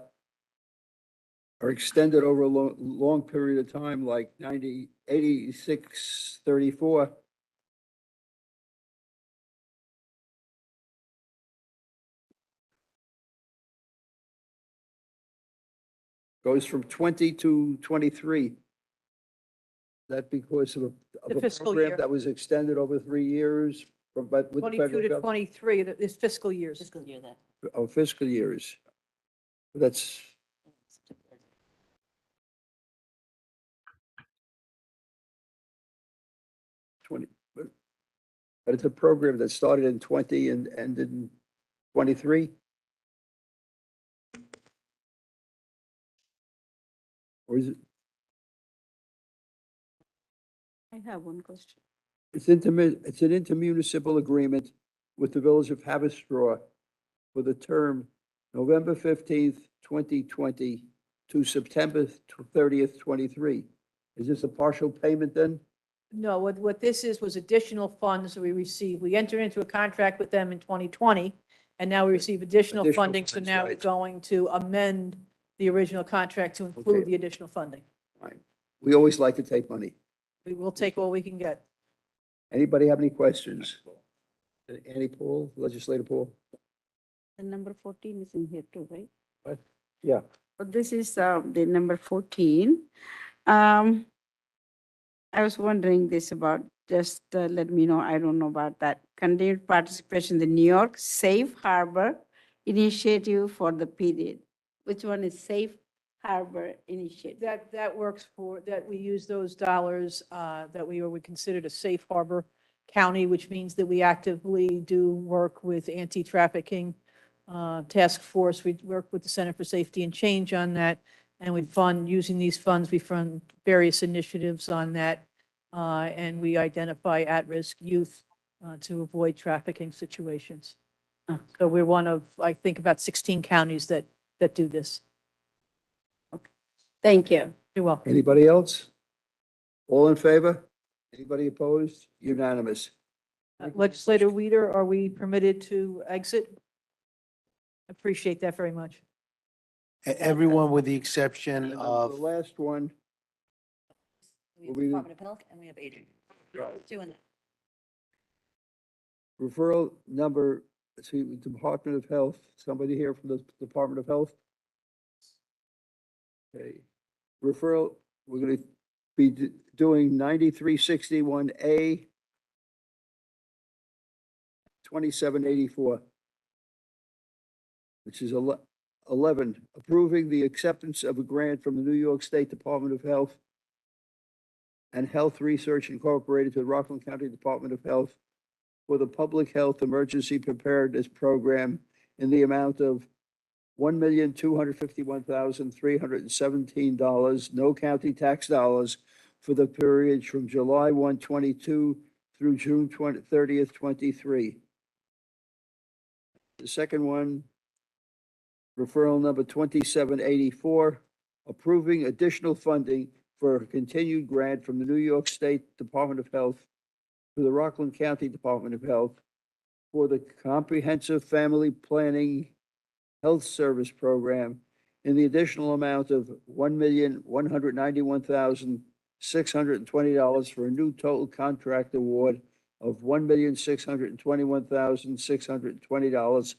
extended over a long period of time, like 8634. Goes from 20 to 23. That because of The a fiscal program year. that was extended over 3 years with the 22 federal to government? 23, this fiscal years. Fiscal year then. Oh, fiscal years. That's, but it's a program that started in 20 and ended in 23? Or is it, I have one question. it's an intermunicipal agreement with the Village of Haverstraw for the term November 15th, 2020 to September 30th, 23. Is this a partial payment then? No, what this was additional funds that we received. We entered into a contract with them in 2020, and now we receive additional Additional funding. So funds, now we're right. going to amend the original contract to include Okay. the additional funding. Fine. We always like to take money. We will take all we can get. Anybody have any questions? Annie Paul, Legislator Paul? And number 14 is in here too, right? Yeah. But this is the number 14. I was wondering this about, just let me know, I don't know about that. Continued participation in the New York Safe Harbor Initiative for the period. Which one is Safe Harbor Initiative? That works for, that we use those dollars that we would consider a safe harbor county, which means that we actively do work with anti-trafficking task force. We work with the Center for Safety and Change on that, and we fund, using these funds, we fund various initiatives on that and we identify at-risk youth to avoid trafficking situations. So we're one of, I think, about 16 counties that do this. Thank you. You're welcome. Anybody else? All in favor? Anybody opposed? Unanimous. Legislator Weider, are we permitted to exit? Appreciate that very much. Everyone with the exception And the of, last one, We have Department of Health and we have aging. Two in referral number to Department of Health. Somebody here from the Department of Health? Okay. Referral, we're going to be doing 9361A, 2784, which is 11, approving the acceptance of a grant from the New York State Department of Health and Health Research Incorporated to the Rockland County Department of Health for the Public Health Emergency Preparedness Program in the amount of $1,251,317, no county tax dollars, for the period from July 1, 22 through June 30th, 23. The second one, referral number 2784, approving additional funding for a continued grant from the New York State Department of Health to the Rockland County Department of Health for the Comprehensive Family Planning Health Service Program in the additional amount of $1,191,620 for a new total contract award of $1,621,620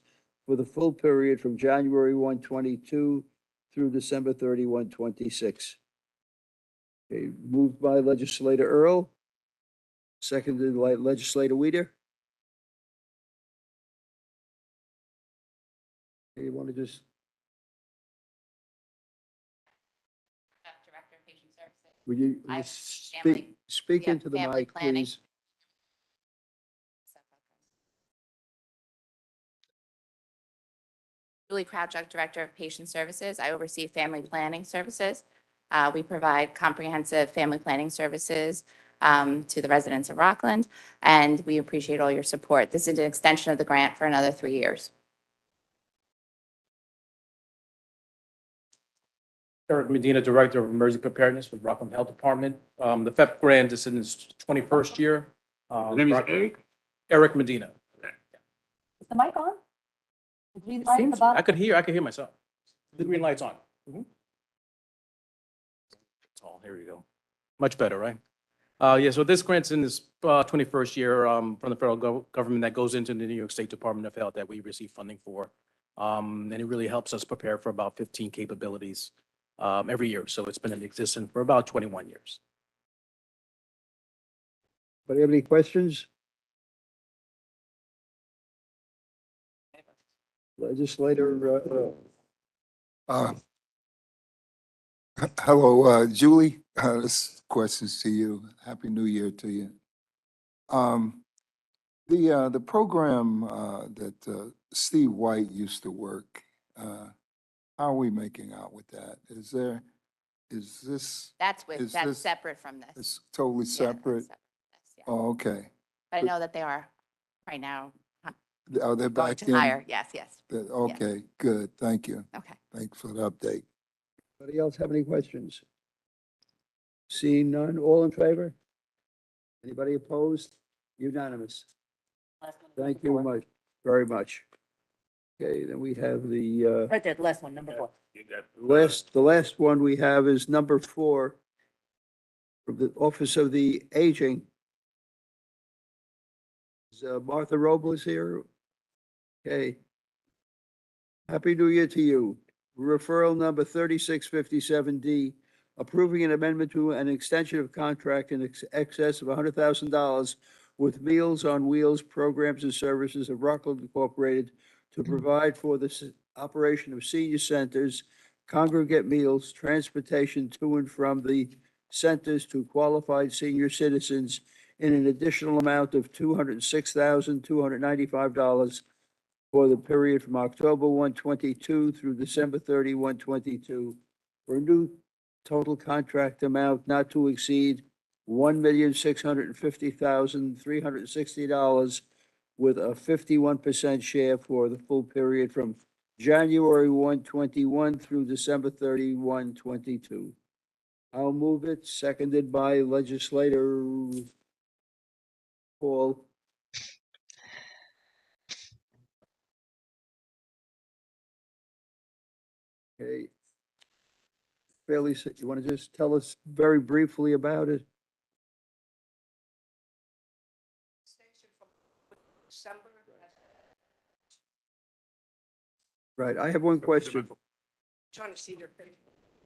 for the full period from January 1, 22 through December 31, 26. Okay, moved by Legislator Earl, seconded by Legislator Weider. You want to just, Director of Patient Services. would you I- speak yeah, into the family mic, planning. please? Julie Crouchuk, Director of Patient Services. I oversee family planning services. We provide comprehensive family planning services to the residents of Rockland, and we appreciate all your support. This is an extension of the grant for another 3 years. Eric Medina, Director of Emergency Preparedness with Rockland Health Department. The FEP grant is in its 21st year. His name is Eric? Eric Medina. Is the mic on? The green light at the Seems- bottom? I could hear myself. The green light's on. Oh, here we go. Much better, right? Yeah, so this grant's in its 21st year from the federal government that goes into the New York State Department of Health that we receive funding for. And it really helps us prepare for about 15 capabilities every year. So it's been in existence for about 21 years. Anybody have any questions? Legislator, Hello, Julie, this question's to you. Happy New Year to you. The program that Steve White used to work, how are we making out with that? Is this, That's Is that's this- separate from this. it's totally Yeah, that's separate? separate from this, yeah. Oh, okay. But I know that they are right now Are they going back to in? hire. Yes, yes. Okay, good. Thank you. Okay. Thanks for the update. anybody else have any questions? Seeing none, all in favor? Anybody opposed? Unanimous. Thank you much, very much. Okay, then we have the, Right there, the last one, number 4. the last one we have is number 4 from the Office of the Aging. Is Martha Robles here? Okay. Happy New Year to you. Referral number 3657D, approving an amendment to an extension of contract in excess of $100,000 with Meals on Wheels Programs and Services of Rockland Incorporated to provide for the operation of senior centers, congregate meals, transportation to and from the centers to qualified senior citizens in an additional amount of $206,295 for the period from October 1, 22 through December 31, 22, for a new total contract amount not to exceed $1,650,360 with a 51% share for the full period from January 1, 21 through December 31, 22. I'll move it, seconded by legislator Paul. Okay. Fairly, you want to just tell us very briefly about it? Right, I have one question. Trying to see your face.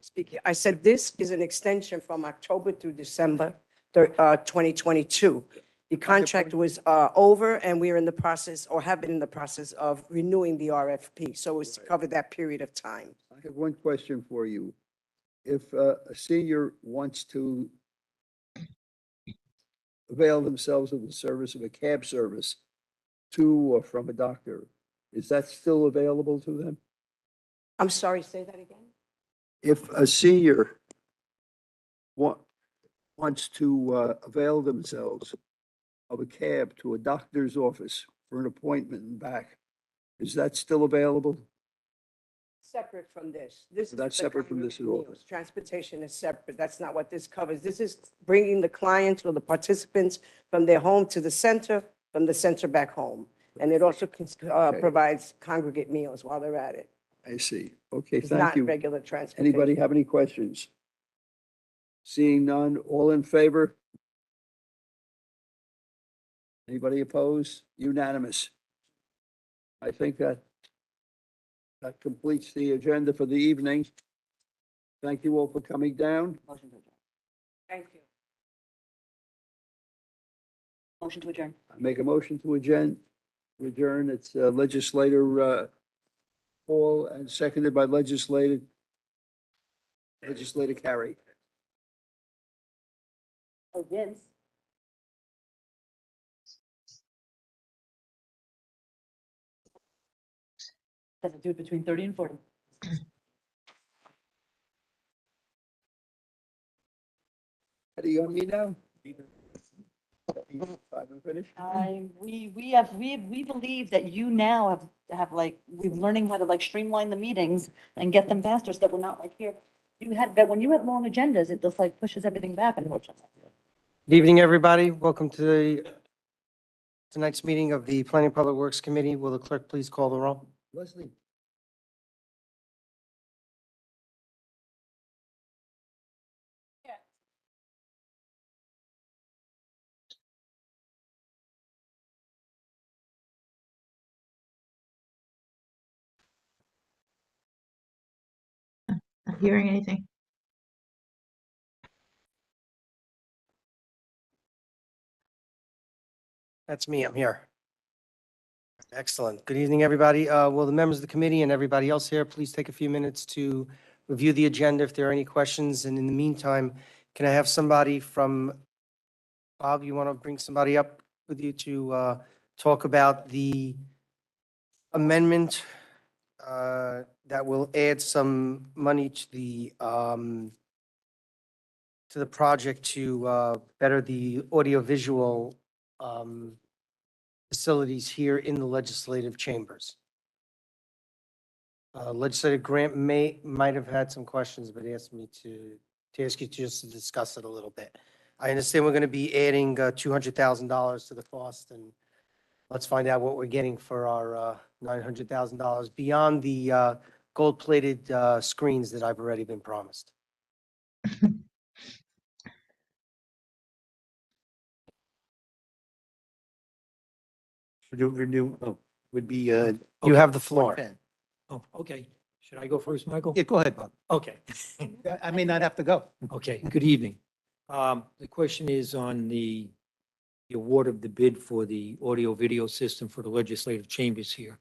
Speaking, I said this is an extension from October through December 2022. The contract was over, and we are in the process, or have been in the process of renewing the RFP. So it's to cover that period of time. I have one question for you. If a senior wants to avail themselves of the service of a cab service to or from a doctor, is that still available to them? I'm sorry, say that again? If a senior wants to avail themselves of a cab to a doctor's office for an appointment and back, is that still available? Separate from this. This is That's the separate from this at all. meals. Transportation is separate. That's not what this covers. This is bringing the clients or the participants from their home to the center, from the center back home. And it also provides congregate meals while they're at it. I see. Okay, It's thank not you. regular transportation. Anybody have any questions? Seeing none, all in favor? Anybody opposed? Unanimous. I think that completes the agenda for the evening. Thank you all for coming down. Thank you. Motion to adjourn. I make a motion to adjourn. It's legislator Paul and seconded by legislator Carey. Oh, yes. Does it do it between 30 and 40? Ready on me now? Five and finish? We believe that you now have like, we're learning how to like streamline the meetings and get them faster so that we're not like here. But when you have long agendas, it just like pushes everything back, unfortunately. Good evening, everybody. Welcome to tonight's meeting of the Planning Public Works Committee. Will the clerk please call the roll? Leslie? Not hearing anything. That's me. I'm here. Excellent. Good evening, everybody. Will the members of the committee and everybody else here please take a few minutes to review the agenda if there are any questions? And in the meantime, can I have somebody from, Bob, you want to bring somebody up with you to talk about the amendment that will add some money to the project to better the audiovisual facilities here in the legislative chambers. Legislator Grant might have had some questions, but asked me to ask you just to discuss it a little bit. I understand we're going to be adding $200,000 to the cost, and let's find out what we're getting for our $900,000 beyond the gold-plated screens that I've already been promised. Would be, You have the floor. oh, okay. Should I go first, Michael? Yeah, go ahead, Bob. Okay. I may not have to go. Okay, good evening. The question is on the award of the bid for the audio-video system for the legislative chambers here.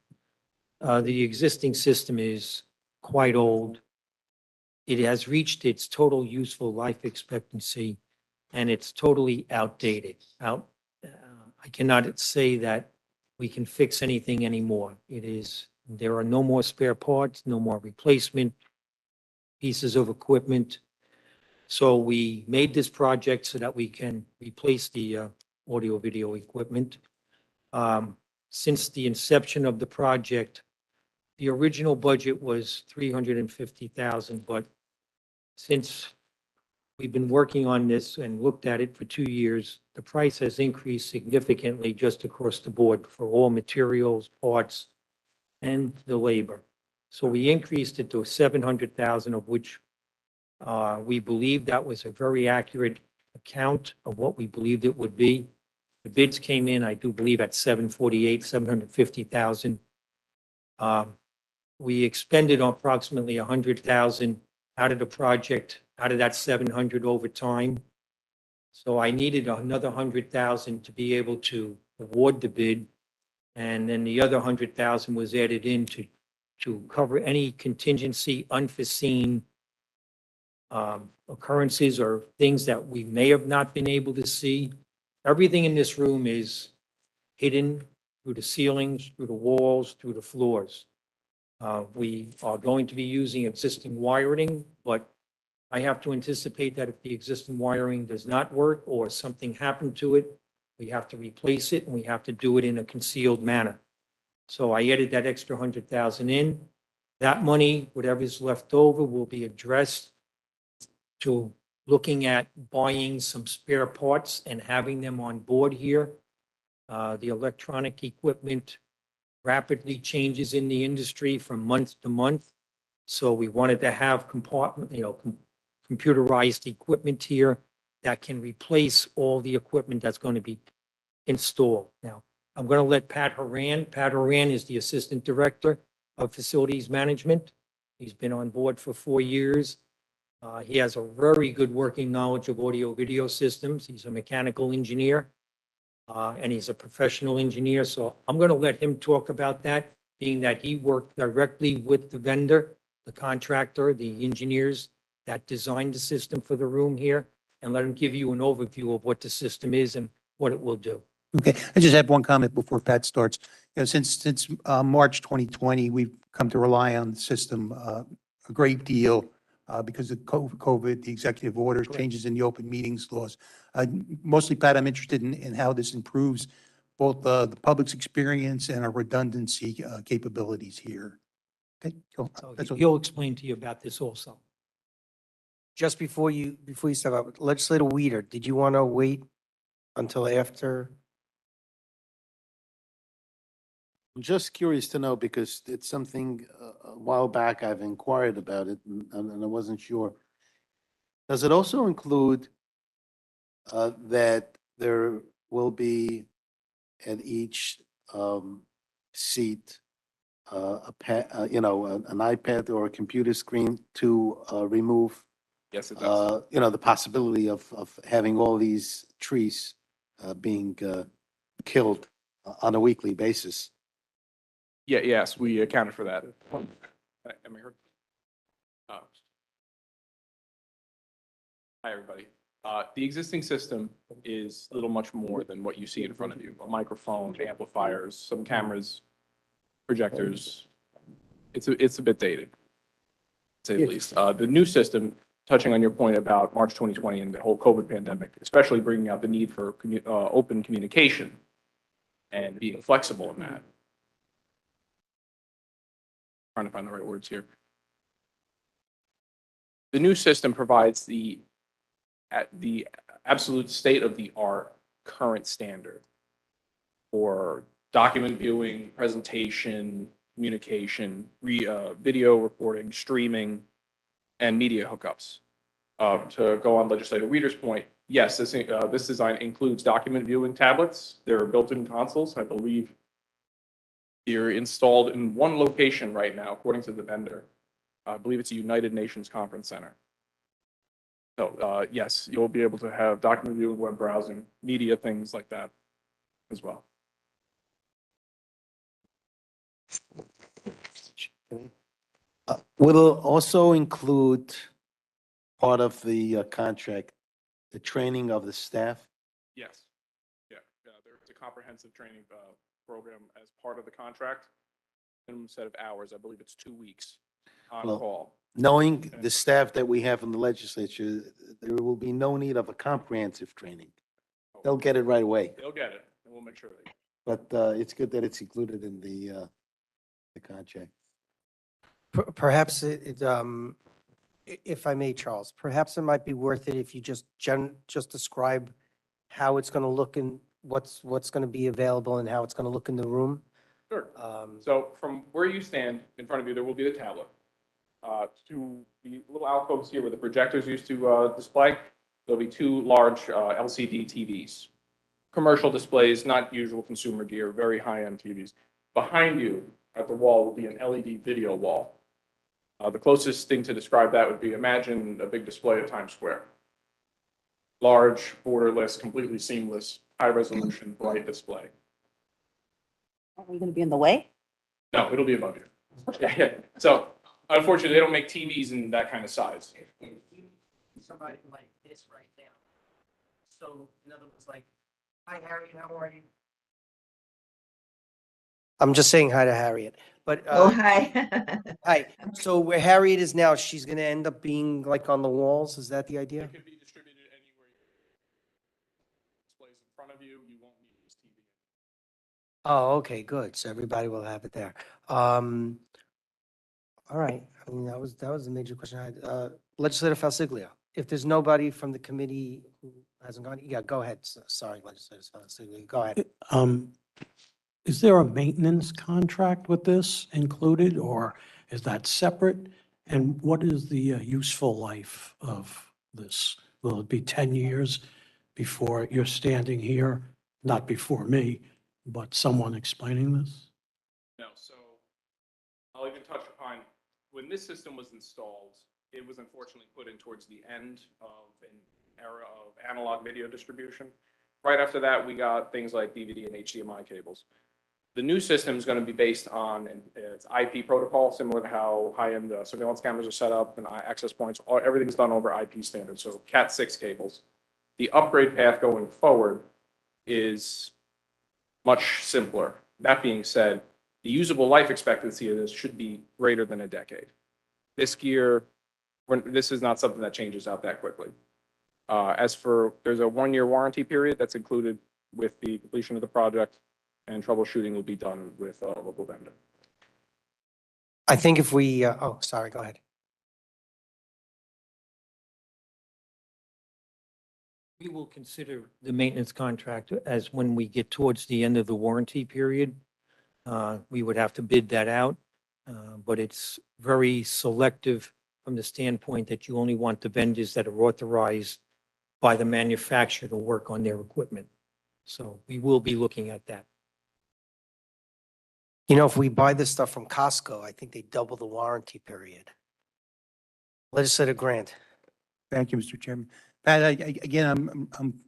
The existing system is quite old. It has reached its total useful life expectancy, and it's totally outdated. I cannot say that we can fix anything anymore. There are no more spare parts, no more replacement pieces of equipment. So we made this project so that we can replace the audio video equipment. Since the inception of the project, the original budget was 350,000, but since we've been working on this and looked at it for 2 years, the price has increased significantly just across the board for all materials, parts, and the labor. So we increased it to 700,000, of which we believe that was a very accurate account of what we believed it would be. The bids came in, I do believe, at 748, 750,000. We expended approximately 100,000 out of the project, out of that 700 over time. So I needed another 100,000 to be able to award the bid. And then the other 100,000 was added in to cover any contingency, unforeseen occurrences or things that we may have not been able to see. Everything in this room is hidden through the ceilings, through the walls, through the floors. We are going to be using existing wiring, but I have to anticipate that if the existing wiring does not work or something happened to it, we have to replace it and we have to do it in a concealed manner. So I added that extra 100,000 in. That money, whatever's left over, will be addressed to looking at buying some spare parts and having them on board here. The electronic equipment rapidly changes in the industry from month to month. So we wanted to have computerized equipment here that can replace all the equipment that's going to be installed. Now, I'm going to let Pat Horan is the Assistant Director of Facilities Management. He's been on board for 4 years. He has a very good working knowledge of audio video systems. He's a mechanical engineer, and he's a professional engineer. So I'm going to let him talk about that, being that he worked directly with the vendor, the contractor, the engineers that designed the system for the room here, and let him give you an overview of what the system is and what it will do. Okay, I just have one comment before Pat starts. Since March 2020, we've come to rely on the system a great deal because of COVID, the executive orders, changes in the open meetings laws. Mostly, Pat, I'm interested in how this improves both the public's experience and our redundancy capabilities here. Okay, cool. So That's all. he'll explain to you about this also. Just before you step up, Legislator Weider, did you want to wait until after? I'm just curious to know because it's something a while back I've inquired about it and I wasn't sure. Does it also include that there will be at each seat an iPad or a computer screen to remove? Yes, it does. The possibility of having all these trees being killed on a weekly basis. Yeah, yes, we accounted for that. Am I heard? Hi, everybody. The existing system is a little much more than what you see in front of you. A microphone, amplifiers, some cameras, projectors. It's a bit dated, to say the least. The new system, touching on your point about March 2020 and the whole COVID pandemic, especially bringing out the need for open communication and being flexible in that. Trying to find the right words here. The new system provides the absolute state-of-the-art current standard for document viewing, presentation, communication, video recording, streaming, and media hookups. To go on Legislator Weider's point, yes, this design includes document viewing tablets. There are built-in consoles. I believe they're installed in one location right now, according to the vendor. I believe it's a United Nations Conference Center. So yes, you'll be able to have document viewing, web browsing, media, things like that as well. Will it also include part of the contract, the training of the staff? Yes. Yeah. There's a comprehensive training program as part of the contract. Minimum set of hours, I believe it's 2 weeks on Well, call. knowing the staff that we have in the legislature, there will be no need of a comprehensive training. They'll get it right away. They'll get it, and we'll make sure they. But it's good that it's included in the contract. Perhaps if I may, Charles, perhaps it might be worth it if you just describe how it's going to look and what's going to be available and how it's going to look in the room. Sure. So from where you stand in front of you, there will be the tablet. To the little alcoves here where the projectors used to display, there'll be two large LCD TVs. Commercial displays, not usual consumer gear, very high-end TVs. Behind you at the wall will be an LED video wall. The closest thing to describe that would be, imagine a big display at Times Square. Large, borderless, completely seamless, high-resolution, bright display. Are we going to be in the way? No, it'll be above you. Yeah. So unfortunately, they don't make TVs in that kind of size. Somebody like this right now. So in other words, like, hi, Harriet, how are you? I'm just saying hi to Harriet, but. Oh, hi. Hi. So where Harriet is now, she's going to end up being like on the walls? Is that the idea? It can be distributed anywhere. Displays in front of you, you won't need this TV. Oh, okay, good. So everybody will have it there. All right. I mean, that was the major question I had. Legislator Falsiglio, if there's nobody from the committee who hasn't gone, yeah, go ahead. Sorry, Legislator Falsiglio, go ahead. Is there a maintenance contract with this included, or is that separate? And what is the useful life of this? Will it be 10 years before you're standing here, not before me, but someone explaining this? No, so I'll even touch upon, when this system was installed, it was unfortunately put in towards the end of an era of analog video distribution. Right after that, we got things like DVD and HDMI cables. The new system is going to be based on its IP protocol, similar to how high-end surveillance cameras are set up and access points. Everything's done over IP standards, so Cat6 cables. The upgrade path going forward is much simpler. That being said, the usable life expectancy of this should be greater than a decade. This gear, this is not something that changes out that quickly. As for, there's a 1-year warranty period that's included with the completion of the project, and troubleshooting will be done with a local vendor. I think if we, oh, sorry, go ahead. We will consider the maintenance contract as when we get towards the end of the warranty period. We would have to bid that out, but it's very selective from the standpoint that you only want the vendors that are authorized by the manufacturer to work on their equipment. So we will be looking at that. You know, if we buy this stuff from Costco, I think they double the warranty period. Legislator Grant. Thank you, Mr. Chairman. Pat, again, I'm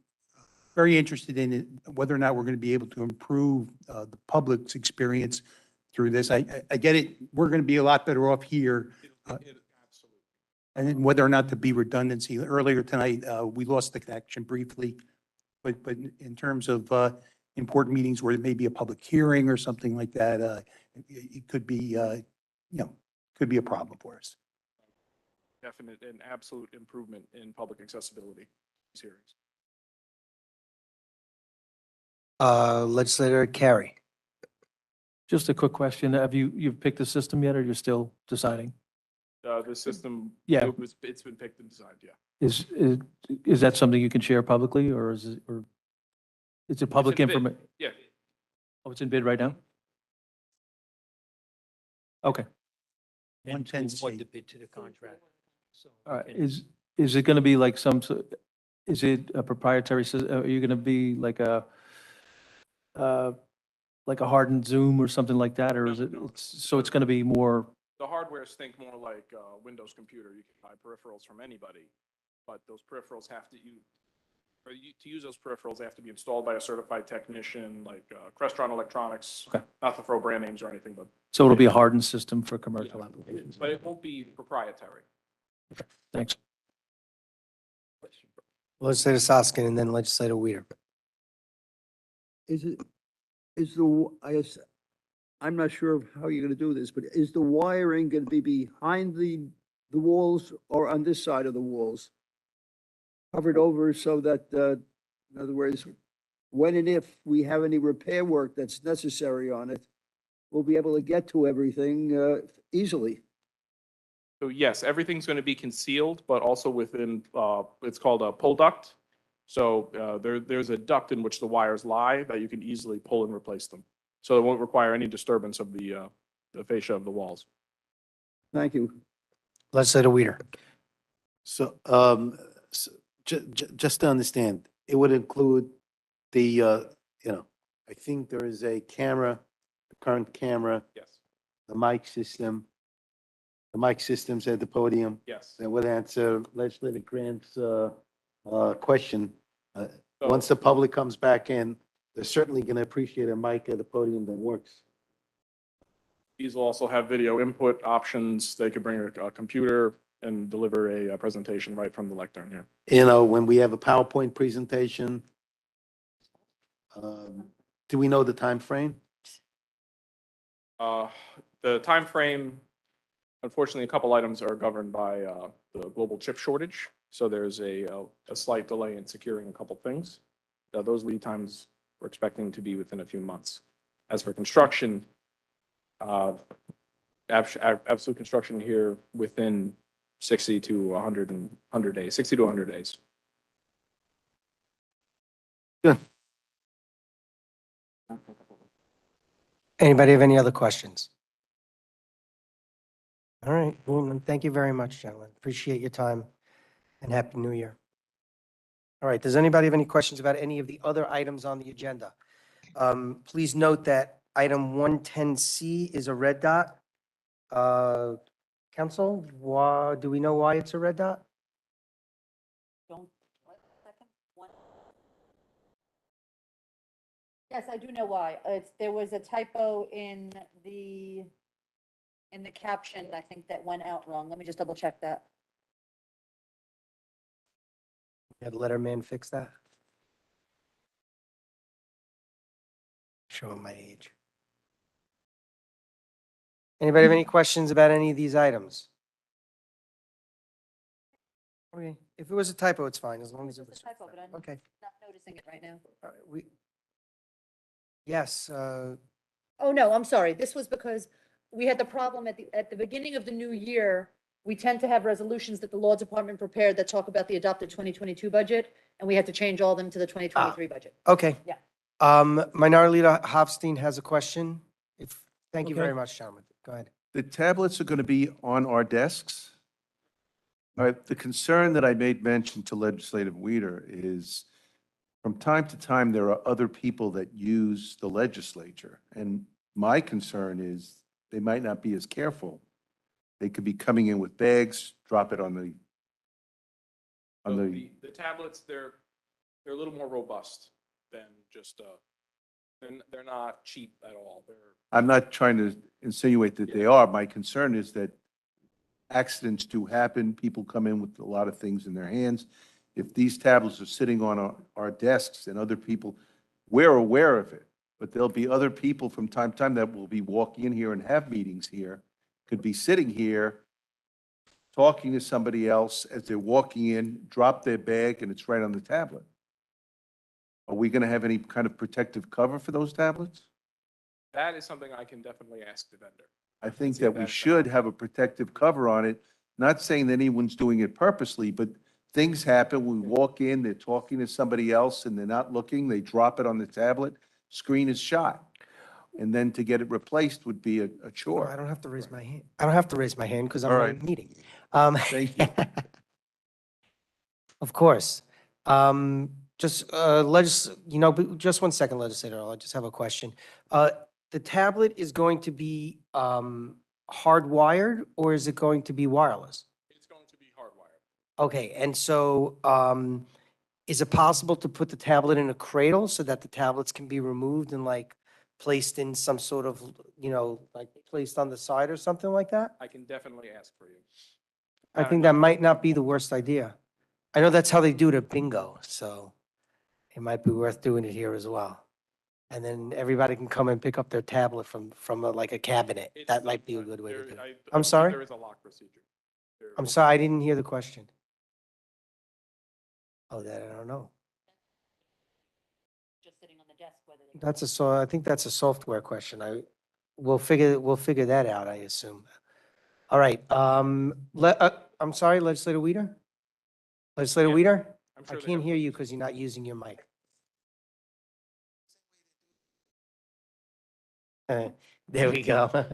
very interested in it, whether or not we're going to be able to improve the public's experience through this. I get it. We're going to be a lot better off here. And then whether or not to be redundancy. Earlier tonight, we lost the connection briefly, but in terms of important meetings where there may be a public hearing or something like that, it could be, could be a problem for us. Definite and absolute improvement in public accessibility these hearings. Legislator Carey. Just a quick question. Have you've picked the system yet, or you're still deciding? The system, Yeah. it's been picked and designed, yeah. Is that something you can share publicly, or is it public It's in bid. information? Yeah. Oh, it's in bid right now? Okay. And to award the bid to the contract. So All right. Is it going to be like is it a proprietary system? Are you going to be like a hardened Zoom or something like that? Or is it, so it's going to be more? The hardwares think more like a Windows computer. You can buy peripherals from anybody, but those peripherals have to to use those peripherals, they have to be installed by a certified technician, like Crestron Electronics. Okay. Not to throw brand names or anything, but. So it'll be a hardened system for commercial applications? But it won't be proprietary. Thanks. Legislator Soskin and then Legislator Weider. I'm not sure of how you're going to do this, but is the wiring going to be behind the the walls or on this side of the walls? Covered over so that, in other words, when and if we have any repair work that's necessary on it, we'll be able to get to everything easily. So yes, everything's going to be concealed, but also within, it's called a pull duct. So there's a duct in which the wires lie that you can easily pull and replace them. So it won't require any disturbance of the fascia of the walls. Thank you. Legislator Weider. So, just to understand, it would include the, I think there is a camera, the current camera, Yes, the mic system. The mic systems at the podium. yes. That would answer Legislator Grant's, question. So- Once the public comes back in, they're certainly going to appreciate a mic at the podium that works. These will also have video input options. They could bring a computer and deliver a presentation right from the lectern here. When we have a PowerPoint presentation, do we know the time frame? The time frame, unfortunately, a couple items are governed by the global chip shortage. So there's a slight delay in securing a couple things. Those lead times we're expecting to be within a few months. As for construction, absolute construction here within 60 to 100 days, 60 to 100 days. Good. Anybody have any other questions? All right, well, thank you very much, gentlemen. Appreciate your time and Happy New Year. All right, does anybody have any questions about any of the other items on the agenda? Please note that item 110C is a red dot. Council, do we know why it's a red dot? Yes, I do know why. There was a typo in the caption, I think that went out wrong. Let me just double check that. Had Letterman fix that? Showing my age. Anybody have any questions about any of these items? Okay, if it was a typo, it's fine, as long as it It's was. a typo, but I'm Okay. not noticing it right now. All right, yes, Oh, no, I'm sorry. This was because we had the problem at the beginning of the new year. We tend to have resolutions that the law department prepared that talk about the adopted 2022 budget, and we had to change all of them to the 2023 budget. okay. Yeah. Minority Leader Hofstein has a question. Thank you Okay. very much, gentlemen. Go ahead. The tablets are going to be on our desks. All right, the concern that I made mention to Legislative Weider is from time to time, there are other people that use the legislature. And my concern is they might not be as careful. They could be coming in with bags, drop it on the, So the tablets, they're a little more robust than just, they're not cheap at all. I'm not trying to insinuate that they are. My concern is that accidents do happen. People come in with a lot of things in their hands. If these tablets are sitting on our desks and other people, we're aware of it, but there'll be other people from time to time that will be walking in here and have meetings here, could be sitting here, talking to somebody else as they're walking in, drop their bag, and it's right on the tablet. Are we going to have any kind of protective cover for those tablets? That is something I can definitely ask the vendor. I think that we should have a protective cover on it, not saying that anyone's doing it purposely, but things happen. We walk in, they're talking to somebody else and they're not looking, they drop it on the tablet, screen is shot. And then to get it replaced would be a chore. I don't have to raise my hand. I don't have to raise my hand because I'm All in a right. meeting. Thank you. Of course. Just, just 1 second, Legislator Earl, I just have a question. The tablet is going to be hardwired or is it going to be wireless? It's going to be hardwired. Okay, and so is it possible to put the tablet in a cradle so that the tablets can be removed and like placed in some sort of, like placed on the side or something like that? I can definitely ask for you. I think that might not be the worst idea. I know that's how they do it at bingo, so it might be worth doing it here as well. And then everybody can come and pick up their tablet from like a cabinet. That might be a good way to do it. I'm sorry? There is a lock procedure. I'm sorry, I didn't hear the question. Oh, that I don't know. Just sitting on the desk, whether they. I think that's a software question. We'll figure that out, I assume. All right, I'm sorry, Legislator Weider? Legislator Yeah, Weider? I'm I sure they can't have hear you because you're not using your mic. There we go.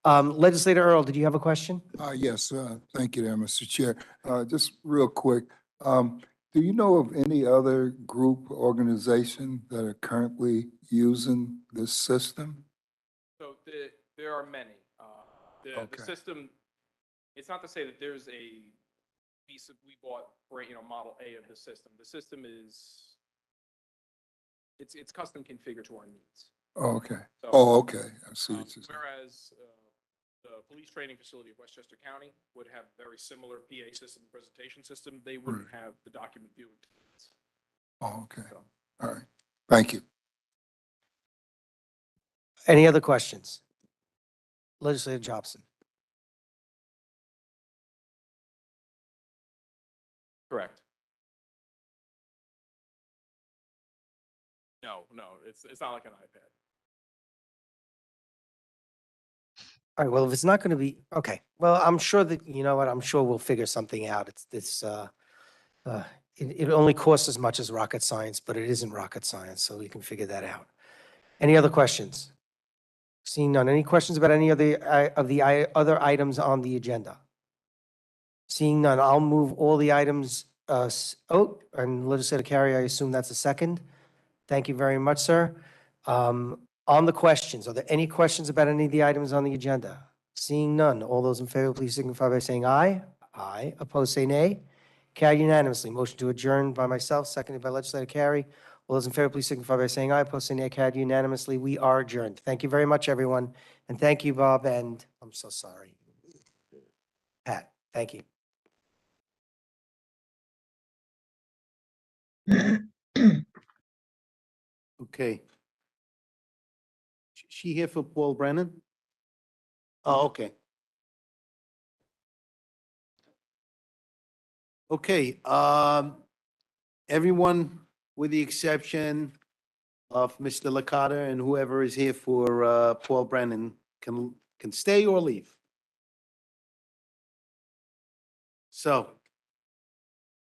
Legislator Earl, did you have a question? Yes, thank you there, Mr. Chair. Just real quick, do you know of any other group, organization that are currently using this system? So there are many. The Okay. system, it's not to say that there's we bought, model A of the system. The system is, it's custom configured to our needs. Oh, okay. So, Oh, okay. I see what you're saying. Whereas the police training facility of Westchester County would have very similar PA system, presentation system. They wouldn't have the document viewing needs. Oh, okay. So, All right. Thank you. Any other questions? Legislator Jobson? correct. No, it's not like an iPad. All right, well, if it's not going to be, okay, well, I'm sure that, you know what, I'm sure we'll figure something out. It only costs as much as rocket science, but it isn't rocket science, so we can figure that out. Any other questions? Seeing none. Any questions about any of the other items on the agenda? Seeing none, I'll move all the items, and Legislator Carey, I assume that's a second. Thank you very much, sir. On the questions, are there any questions about any of the items on the agenda? Seeing none, all those in favor, please signify by saying aye. Aye. Opposed, say nay. Carried unanimously. Motion to adjourn by myself, seconded by Legislator Carey. All those in favor, please signify by saying aye. Opposed, say nay. Carried unanimously. We are adjourned. Thank you very much, everyone. And thank you, Bob, and I'm so sorry. Pat, thank you. Okay. She here for Paul Brennan? Oh, okay. Okay, everyone, with the exception of Mr. Licata and whoever is here for, Paul Brennan, can stay or leave. So,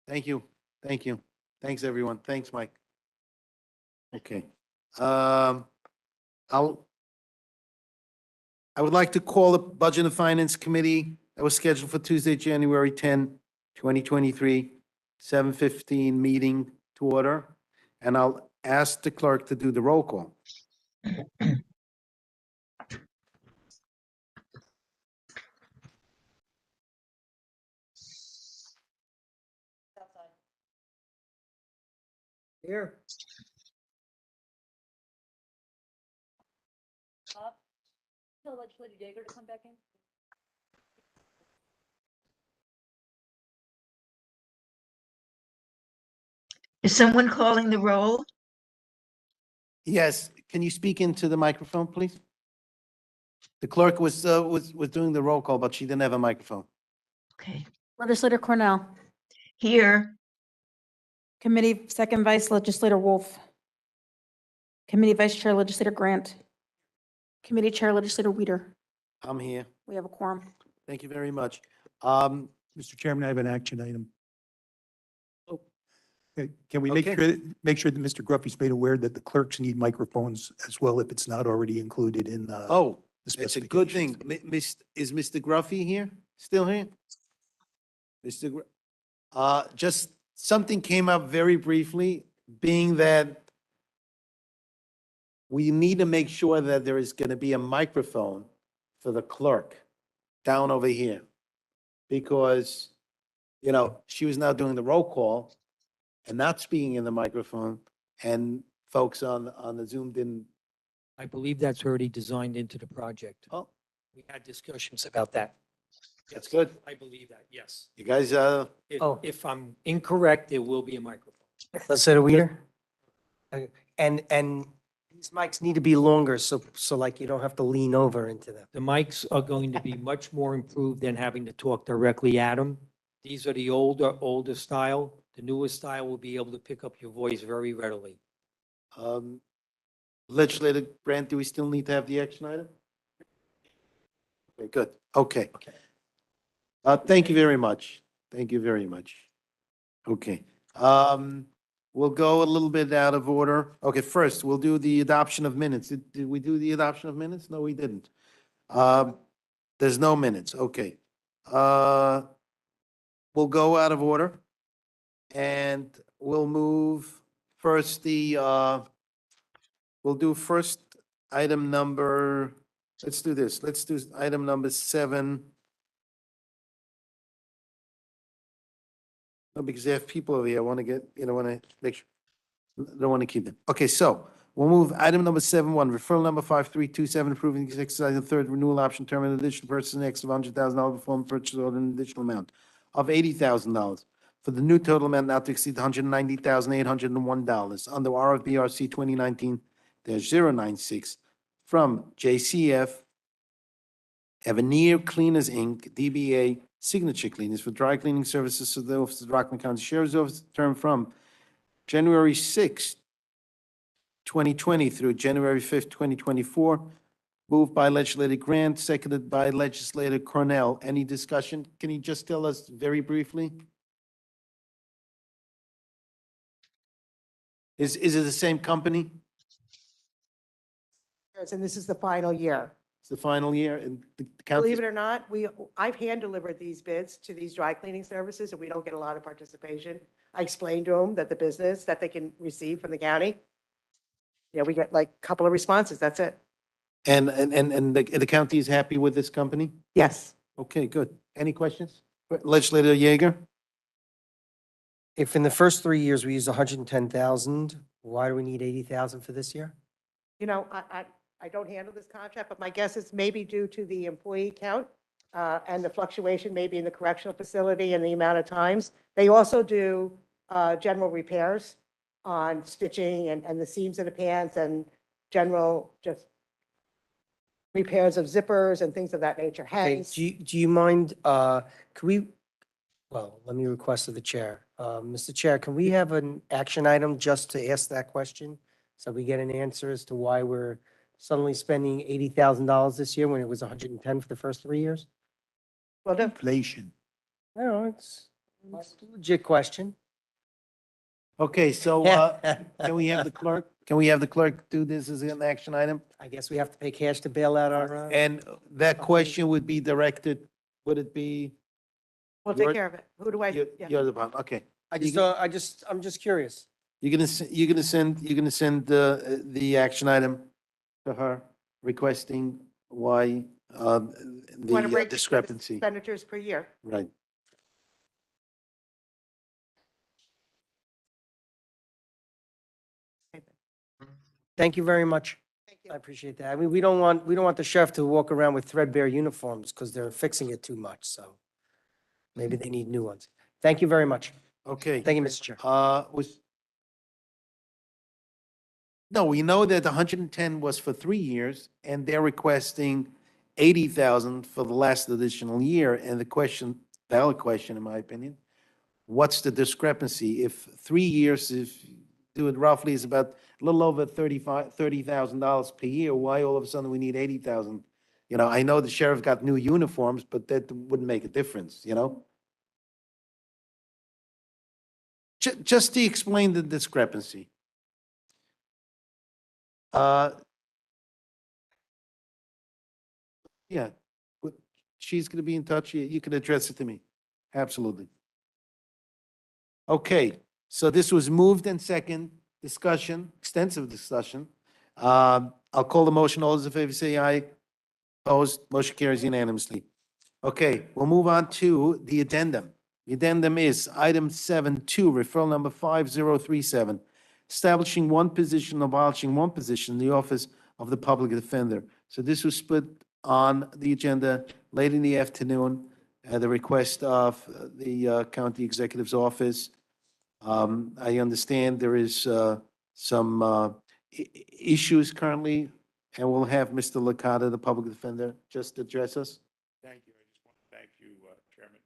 thank you, thank you. Thanks, everyone. Thanks, Mike. Okay. I would like to call the Budget and Finance Committee that was scheduled for Tuesday, January 10, 2023, 7:15 meeting to order. And I'll ask the clerk to do the roll call. Here. Tell Legislator Jaeger to come back in. Is someone calling the roll? Yes, can you speak into the microphone, please? The clerk was doing the roll call, but she didn't have a microphone. Okay. Legislator Cornell. Here. Committee Second Vice Legislator Wolf. Committee Vice Chair Legislator Grant. Committee Chair Legislator Weider. I'm here. We have a quorum. Thank you very much. Mr. Chairman, I have an action item. Okay, can we make Okay. sure that Mr. Gruffy's made aware that the clerks need microphones as well if it's not already included in the Oh, it's a good thing. specifications. Is Mr. Gruffy here? Still here? Just something came up very briefly, being that we need to make sure that there is going to be a microphone for the clerk down over here. Because, she was now doing the roll call and not speaking in the microphone, and folks on the Zoom didn't. I believe that's already designed into the project. Oh, We had discussions about that. that's Yes, good. I believe that, yes. You guys, If I'm incorrect, there will be a microphone. Legislator Weider? And These mics need to be longer, so like you don't have to lean over into them. The mics are going to be much more improved than having to talk directly at them. These are the older style. The newer style will be able to pick up your voice very readily. Legislative Grant, do we still need to have the action item? Okay, good. Okay. Thank you very much. Thank you very much. Okay. We'll go a little bit out of order. Okay, first, we'll do the adoption of minutes. Did we do the adoption of minutes? No, we didn't. There's no minutes. Okay. We'll go out of order. And we'll move first we'll do first item number, let's do this. Let's do item number 7. No, because they have people over here. I want to get, want to make sure, don't want to keep them. Okay, so we'll move item number 7.1, referral number 5327, approving the exercise of the third renewal option term and additional purchase next of $100,000 before purchase order an additional amount of $80,000 for the new total amount not to exceed $190,801 under RFBRC 2019-096 from JCF Avenir Cleaners, Inc., DBA Signature Cleaners for dry cleaning services to the Office of the Rockland County Sheriff's Office, term from January 6th, 2020 through January 5th, 2024. Moved by Legislator Grant, seconded by Legislator Cornell. Any discussion? Can you just tell us very briefly? Is it the same company? Yes, and this is the final year. It's the final year and the county? Believe it or not, I've hand delivered these bids to these dry cleaning services and we don't get a lot of participation. I explained to them that the business that they can receive from the county, we get like a couple of responses. That's it. And the county is happy with this company? Yes. Okay, good. Any questions? Legislator Yeager? If in the first 3 years we used 110,000, why do we need 80,000 for this year? I don't handle this contract, but my guess is maybe due to the employee count and the fluctuation maybe in the correctional facility and the amount of times. They also do general repairs on stitching and the seams of the pants and general just repairs of zippers and things of that nature. Okay, Hence, do you mind, could we, well, let me request of the chair. Mr. Chair, can we have an action item just to ask that question? So we get an answer as to why we're suddenly spending $80,000 this year when it was 110 for the first 3 years? well, the- Inflation. I don't know, it's a legit question. Okay, so can we have the clerk do this as an action item? I guess we have to pay cash to bail out our. And that question would be directed, would it be? we'll You're- take care of it. Who do I? yeah. You're the one, okay. I'm just curious. You're gonna send the action item to her requesting why Want to the break the discrepancy, expenditures per year. right? Thank you very much. Thank you. I appreciate that. I mean, we don't want the sheriff to walk around with threadbare uniforms because they're fixing it too much, so maybe they need new ones. Thank you very much. Okay. Thank you, Mr. Chair. No, we know that 110 was for 3 years, and they're requesting 80,000 for the last additional year. And the question, valid question, in my opinion, what's the discrepancy? If 3 years, if you do it roughly, is about a little over $30,000 per year, why all of a sudden we need 80,000? I know the sheriff got new uniforms, but that wouldn't make a difference, Just to explain the discrepancy. Yeah, she's going to be in touch. You can address it to me. Absolutely. Okay, so this was moved and second discussion, extensive discussion. I'll call the motion. All those in favor say aye. Opposed, motion carries unanimously. Okay, we'll move on to the addendum. The addendum is item 7.2, referral number 5037, establishing one position, abolishing one position in the office of the public defender. So this was put on the agenda late in the afternoon at the request of the county executive's office. I understand there is some issues currently, and we'll have Mr. Licata, the public defender, just address us. Thank you. I just want to thank you, Chairman.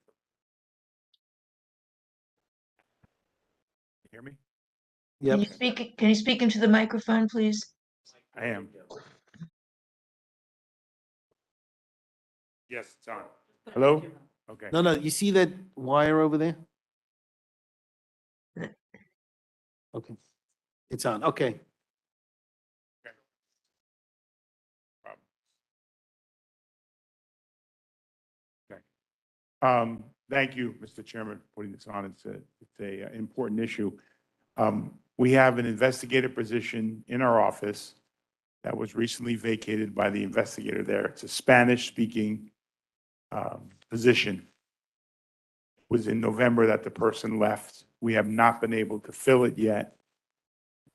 Hear me? Can you speak into the microphone, please? I am. Yes, it's on. Hello? Okay. No, you see that wire over there? Okay, it's on, okay. Thank you, Mr. Chairman, for putting this on. It's a important issue. We have an investigator position in our office that was recently vacated by the investigator there. It's a Spanish-speaking position. It was in November that the person left. We have not been able to fill it yet.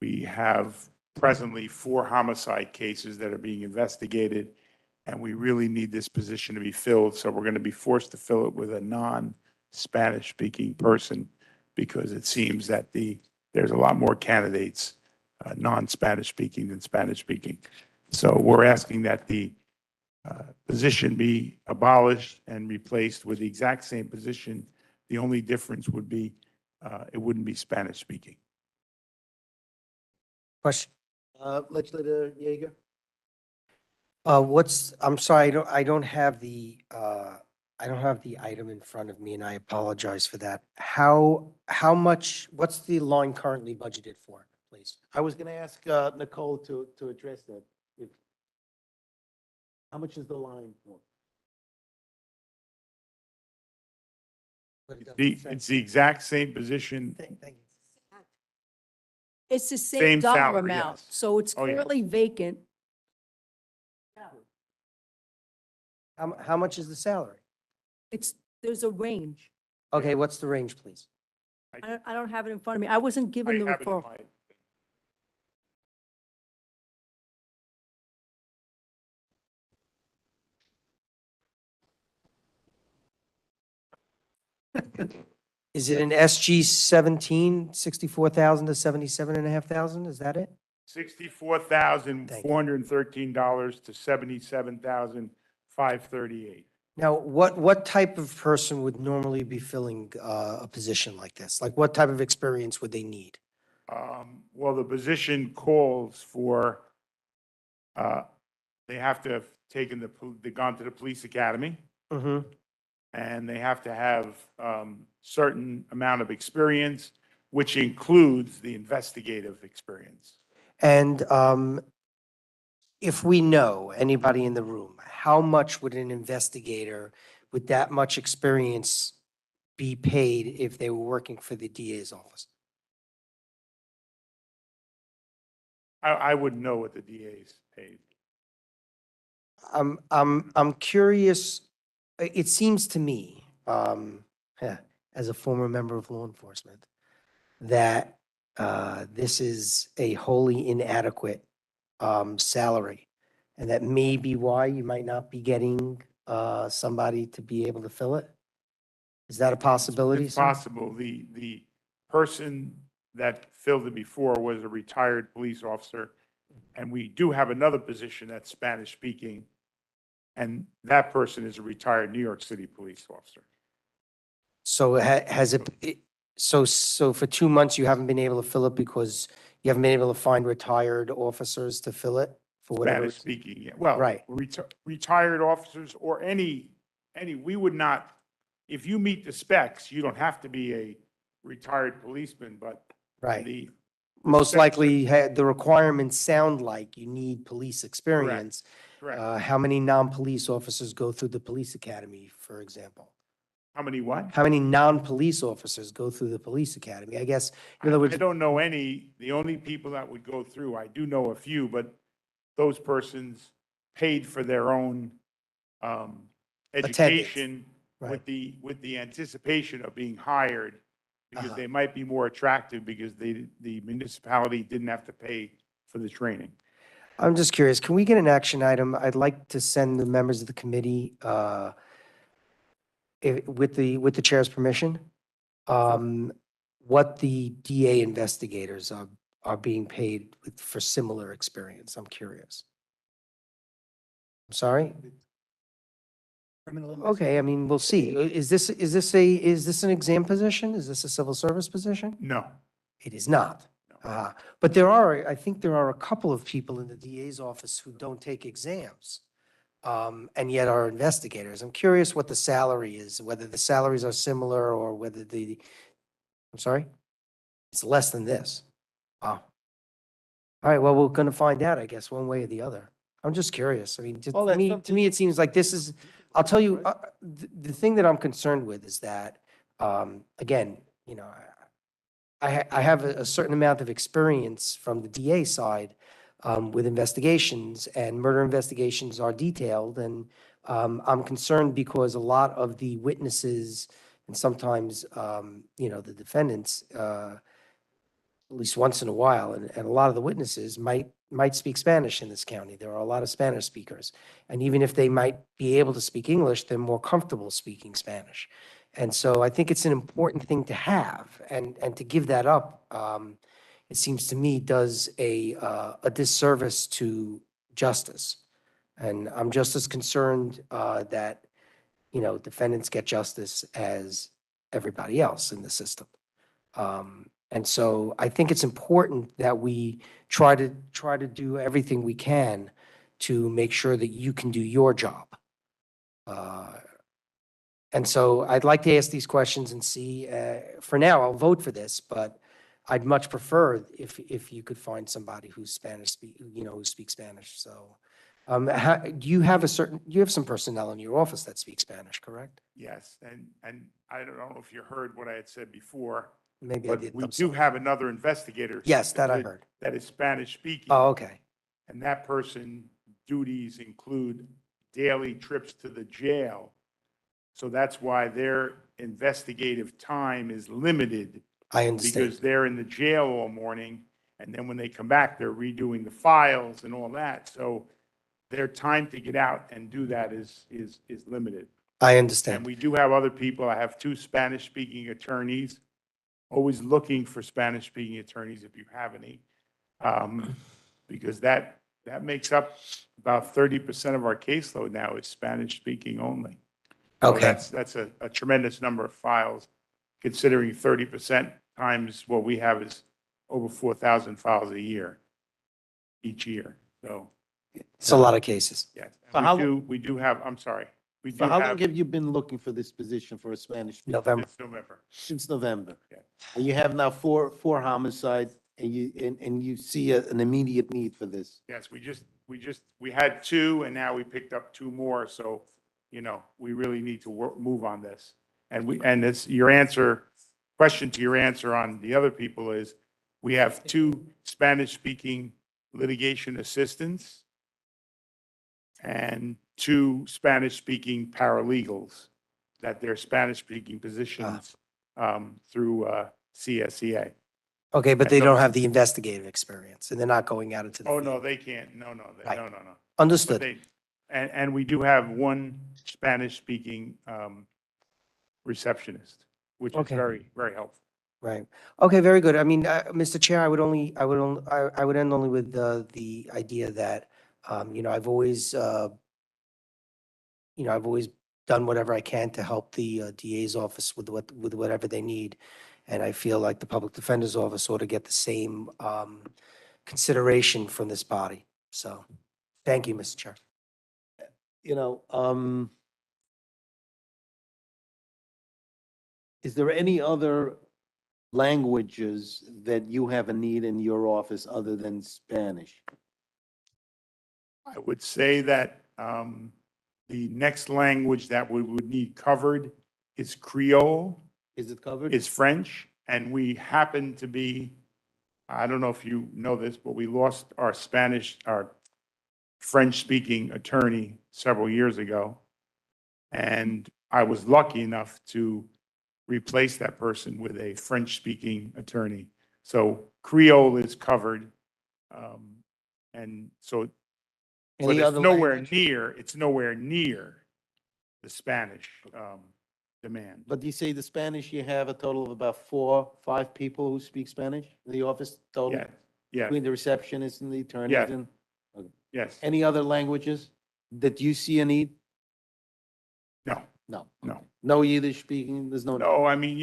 We have presently 4 homicide cases that are being investigated, and we really need this position to be filled. So we're going to be forced to fill it with a non-Spanish speaking person because it seems that there's a lot more candidates non-Spanish speaking than Spanish speaking. So we're asking that the position be abolished and replaced with the exact same position. The only difference would be it wouldn't be Spanish speaking. Question. Legislator Yeager? I'm sorry, I don't have the item in front of me, and I apologize for that. How much, what's the line currently budgeted for, please? I was going to ask Nicole to address that. How much is the line for? It's the exact same position. It's the Same same dollar salary, amount, yes. so it's Oh, yeah. currently vacant. How much is the salary? There's a range. Okay, what's the range, please? I don't have it in front of me. I wasn't given the I have it in referral. my- Is it an SG 17, 64,000 to 77,500? Is that it? $64,413 to $77,538. Now, what type of person would normally be filling a position like this? Like, what type of experience would they need? Well, the position calls for, they have to have they've gone to the police academy, Mm-hmm. and they have to have certain amount of experience, which includes the investigative experience. And if we know, anybody in the room, how much would an investigator with that much experience be paid if they were working for the DA's office? I wouldn't know what the DA's paid. I'm curious, it seems to me, as a former member of law enforcement, that this is a wholly inadequate salary. And that may be why you might not be getting somebody to be able to fill it? Is that a possibility, It's sir? possible. The person that filled it before was a retired police officer, and we do have another position that's Spanish speaking, and that person is a retired New York City police officer. So has so for 2 months, you haven't been able to fill it because you haven't been able to find retired officers to fill it for whatever? Spanish speaking, yeah. Well, Right. retired officers or we would not, if you meet the specs, you don't have to be a retired policeman, but Right. the Most specs- likely, the requirements sound like you need police experience. Correct. How many non-police officers go through the police academy, for example? How many what? How many non-police officers go through the police academy? I guess, in other words, I don't know any. The only people that would go through, I do know a few, but those persons paid for their own education Right. with the anticipation of being hired because Uh-huh. they might be more attractive because the municipality didn't have to pay for the training. I'm just curious, can we get an action item? I'd like to send the members of the committee, with the chair's permission, what the DA investigators are being paid for similar experience? I'm curious. I'm sorry? Okay, I mean, we'll see. Is this an exam position? Is this a civil service position? No. It is not. But I think there are a couple of people in the DA's office who don't take exams, and yet are investigators. I'm curious what the salary is, whether the salaries are similar or whether I'm sorry? It's less than this. Wow. All right, well, we're going to find out, I guess, one way or the other. I'm just curious. I mean, Well, that's to me, it seems like this is, I'll tell you, the thing that I'm concerned with is that, again, you know, I have a certain amount of experience from the DA side with investigations, and murder investigations are detailed. And I'm concerned because a lot of the witnesses and sometimes, you know, the defendants, at least once in a while, and a lot of the witnesses might speak Spanish in this county. There are a lot of Spanish speakers. And even if they might be able to speak English, they're more comfortable speaking Spanish. And so I think it's an important thing to have, and to give that up, it seems to me, does a disservice to justice. And I'm just as concerned that, you know, defendants get justice as everybody else in the system. And so I think it's important that we try to do everything we can to make sure that you can do your job. And so I'd like to ask these questions and see, for now, I'll vote for this, but I'd much prefer if you could find somebody who's who speaks Spanish. So, do you have some personnel in your office that speak Spanish, correct? Yes, and I don't know if you heard what I had said before. Maybe I But did. we I'm do sorry. have another investigator. Yes, that I heard. That is Spanish speaking. Oh, okay. And that person duties include daily trips to the jail. So that's why their investigative time is limited. I understand. Because they're in the jail all morning, and then when they come back, they're redoing the files and all that. So their time to get out and do that is limited. I understand. And we do have other people. I have 2 Spanish-speaking attorneys, always looking for Spanish-speaking attorneys if you have any. Because that makes up about 30% of our caseload now is Spanish-speaking only. So Okay. that's a tremendous number of files, considering 30% times what we have is over 4,000 files a year, each year. So, It's a lot of cases. yes. So And how- we do have, I'm sorry, we do So how long have have you been looking for this position for a Spanish speaker? November. since November. Since November. Yeah. And you have now four homicides, and you see an immediate need for this. Yes, we had 2, and now we picked up 2 more, so, you know, we really need to move on this. And it's question to your answer on the other people is, we have 2 Spanish-speaking litigation assistants and 2 Spanish-speaking paralegals, that they're Spanish-speaking positions through CSEA. Okay, but And they so- don't have the investigative experience, and they're not going out into the Oh, field. no, they can't. No, Right. no. But Understood. and we do have 1 Spanish-speaking receptionist, which is Okay. very, very helpful. Right. Okay, very good. I mean, Mr. Chair, I would end only with the idea that, you know, I've always done whatever I can to help the DA's office with whatever they need. And I feel like the Public Defender's Office ought to get the same consideration from this body. So, thank you, Mr. Chair. You know, is there any other languages that you have a need in your office other than Spanish? I would say that the next language that we would need covered is Creole, Is it covered? is French, and we happen to be, I don't know if you know this, but we lost our French-speaking attorney several years ago. And I was lucky enough to replace that person with a French-speaking attorney. So Creole is covered. And so, but Any it's other nowhere near the Spanish demand. But you say the Spanish, you have a total of about 4, 5 people who speak Spanish in the office total? Yeah, Yes. between the receptionist and the attorneys? Yes. And okay. Yes. Any other languages that you see a need? No. No. No. No Yiddish speaking, there's no. No, I mean,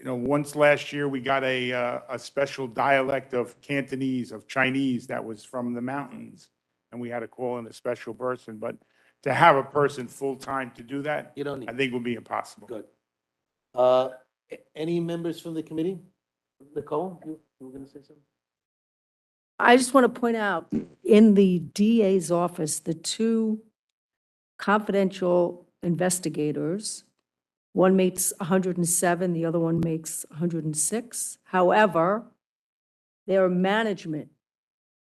once last year, we got a special dialect of Cantonese, of Chinese that was from the mountains. And we had to call in a special person, but to have a person full-time to do that, You don't need. I think would be impossible. Good. Any members from the committee? Nicole, you were going to say something? I just want to point out, in the DA's office, the two confidential investigators, one makes 107, the other one makes 106. However, their management,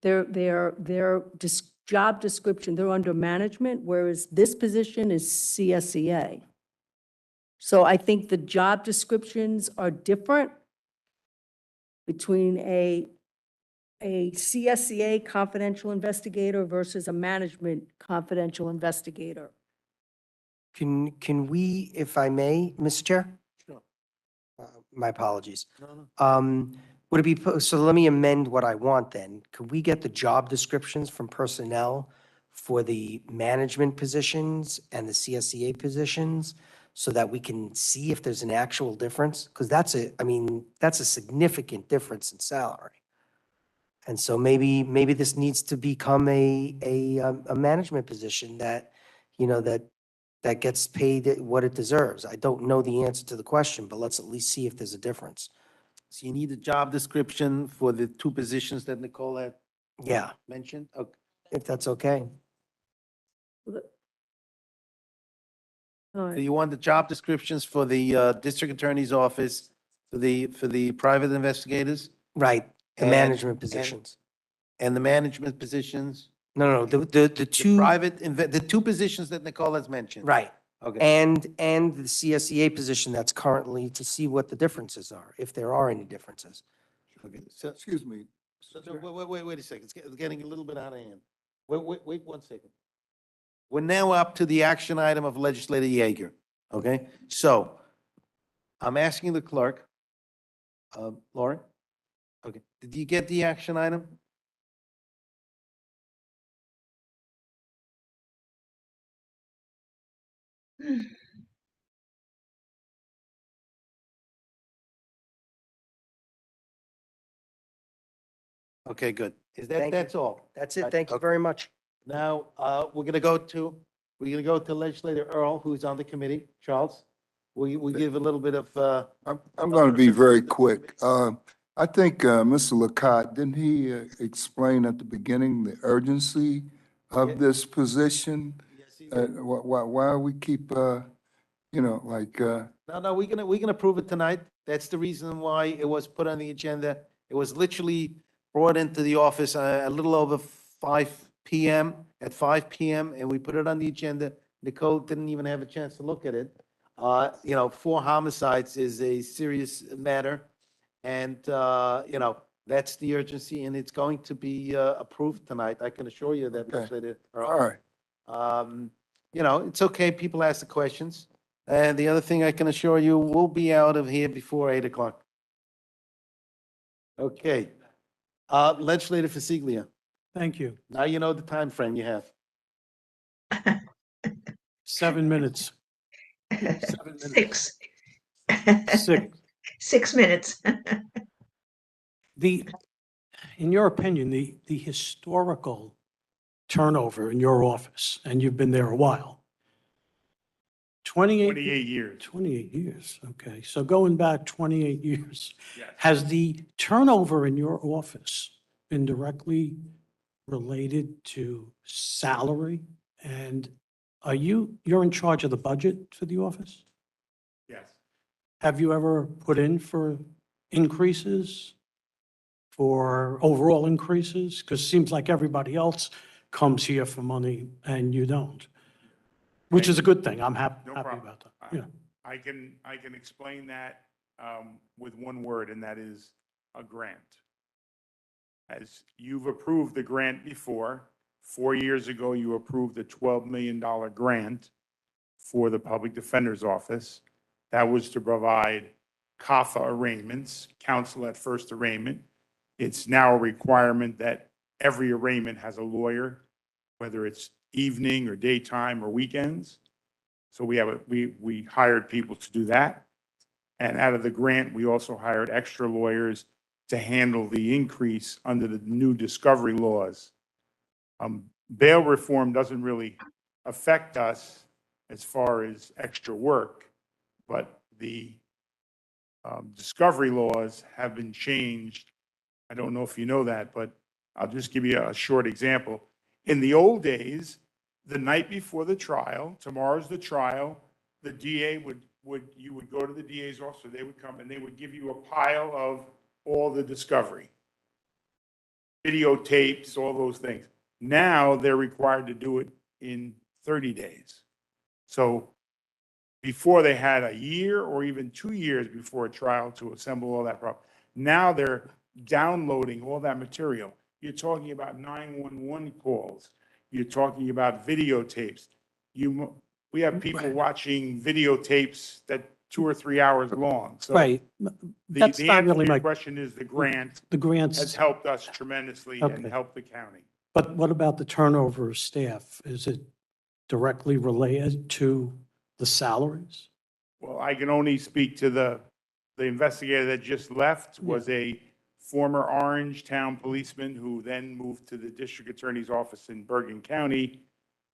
their job description, they're under management, whereas this position is CSEA. So I think the job descriptions are different between a CSEA confidential investigator versus a management confidential investigator. Can we, if I may, Mr. Chair? Sure. My apologies. No. Would it be, so let me amend what I want then. Could we get the job descriptions from personnel for the management positions and the CSEA positions so that we can see if there's an actual difference? Because that's a significant difference in salary. And so maybe this needs to become a management position that, that gets paid what it deserves. I don't know the answer to the question, but let's at least see if there's a difference. So you need a job description for the two positions that Nicole had Yeah, mentioned? Okay. if that's okay. All So right. you want the job descriptions for the district attorney's office, for the private investigators? Right, the And- management and- positions. And the management positions? No, the two, The two positions that Nicole has mentioned? right. Okay. And the CSEA position that's currently, to see what the differences are, if there are any differences. Okay, so, Excuse me. wait a second, it's getting a little bit out of hand. Wait 1 second. We're now up to the action item of Legislator Yeager, okay? So, I'm asking the clerk, Lauren? Okay, did you get the action item? Okay, good. Thank you. That's all? That's it, thank you very much. Now, we're gonna go to Legislator Earl, who's on the committee. Charles, we give a little bit of, I'm going to be very quick. I think Mr. Lacotte, didn't he explain at the beginning the urgency of this position? Why we keep, No, we're gonna prove it tonight. That's the reason why it was put on the agenda. It was literally brought into the office a little over 5 PM, at 5 PM, and we put it on the agenda. Nicole didn't even have a chance to look at it. 4 homicides is a serious matter, and, that's the urgency, and it's going to be approved tonight. I can assure you that, Okay. Legislator Earl. all right. It's okay, people ask the questions. And the other thing I can assure you, we'll be out of here before 8 o'clock. Okay. Legislator Fasiglia, Thank you. now you know the time frame you have. 7 minutes. 7 minutes. 6. 6. 6 minutes. In your opinion, the historical turnover in your office, and you've been there a while. 28 years. 28 years, okay. So going back 28 years, Yes. has the turnover in your office been directly related to salary? And you're in charge of the budget for the office? Yes. Have you ever put in for increases, for overall increases? Because it seems like everybody else comes here for money and you don't, which is a good thing. I'm happy No problem. about that. Yeah. I can explain that with one word, and that is a grant. As you've approved the grant before, 4 years ago, you approved a $12 million grant for the Public Defender's Office. That was to provide CAFA arraignments, counsel at first arraignment, It's now a requirement that every arraignment has a lawyer, whether it's evening or daytime or weekends. So we hired people to do that. And out of the grant, we also hired extra lawyers to handle the increase under the new discovery laws. Bail reform doesn't really affect us as far as extra work, but the discovery laws have been changed. I don't know if you know that, but I'll just give you a short example. In the old days, the night before the trial, tomorrow's the trial, the DA you would go to the DA's office, they would come and they would give you a pile of all the discovery, videotapes, all those things. Now they're required to do it in 30 days. So before they had a year or even 2 years before a trial to assemble all that prop. Now they're downloading all that material. You're talking about 911 calls. You're talking about videotapes. We have people watching videotapes that 2 or 3 hours long. So Right. the That's the not answer really to your my, question is the grant the grants. has helped us tremendously and Okay. helped the county. But what about the turnover of staff? Is it directly related to the salaries? Well, I can only speak to the investigator that just left was a former Orange Town policeman who then moved to the district attorney's office in Bergen County.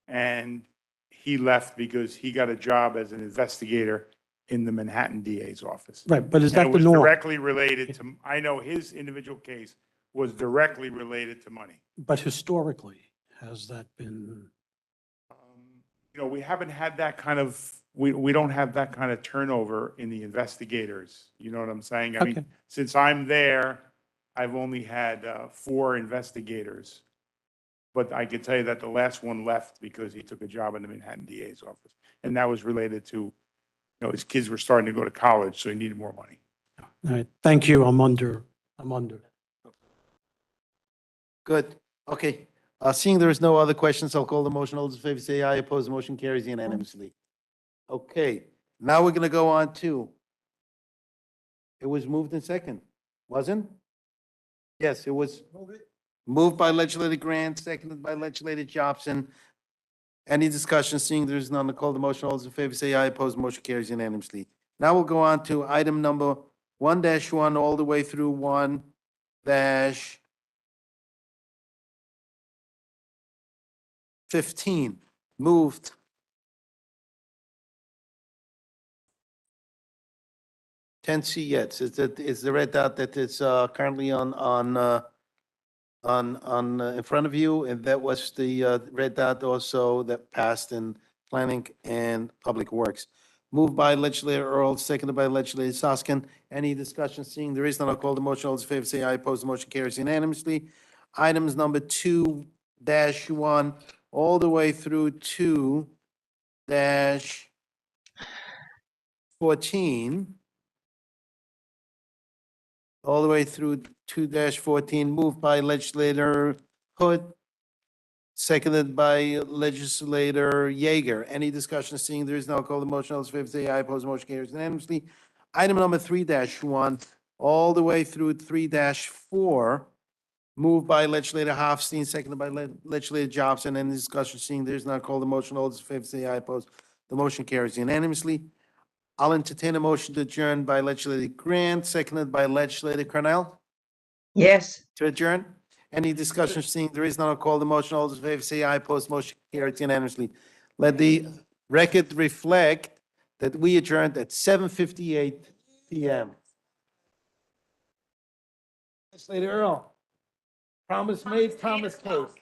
And he left because he got a job as an investigator in the Manhattan DA's office. Right, but is And that it the was norm? directly related to, I know his individual case was directly related to money. But historically, has that been? We haven't had that kind of, we don't have that kind of turnover in the investigators. You know what I'm saying? I mean, Okay. since I'm there, I've only had 4 investigators. But I can tell you that the last one left because he took a job in the Manhattan DA's office. And that was related to, his kids were starting to go to college, so he needed more money. All right, thank you. I'm under. Good. Okay. Seeing there is no other questions, I'll call the motion. All those in favor say aye. Opposed, the motion carries unanimously. Okay, now we're going to go on to, it was moved in second, wasn't? Yes, it was moved by legislator Grant, seconded by legislator Jobson. Any discussion? Seeing there is none, I'll call the motion. All those in favor say aye. Opposed, the motion carries unanimously. Now we'll go on to item number 1-1 all the way through 1-15. Moved. Ten C, yes, is the red dot that is currently on in front of you, and that was the red dot also that passed in planning and public works. Moved by legislator Earl, seconded by legislator Soskin. Any discussion? Seeing there is none, I'll call the motion. All those in favor say aye. Opposed, the motion carries unanimously. Items number 2-1 all the way through 2-14. All the way through 2-14, moved by legislator Hood, seconded by legislator Yeager. Any discussion? Seeing there is no, I'll call the motion. All those in favor say aye. Opposed, the motion carries unanimously. Item number 3-1, all the way through 3-4, moved by legislator Hofstein, seconded by legislator Jobson. Any discussion? Seeing there is no, I'll call the motion. All those in favor say aye. Opposed, the motion carries unanimously. I'll entertain a motion to adjourn by legislator Grant, seconded by legislator Cornell. Yes. To adjourn. Any discussion? Seeing there is none, I'll call the motion. All those in favor say aye. Opposed, motion carries unanimously. Let the record reflect that we adjourned at 7:58 PM. Legislator Earl, promise made, promise kept.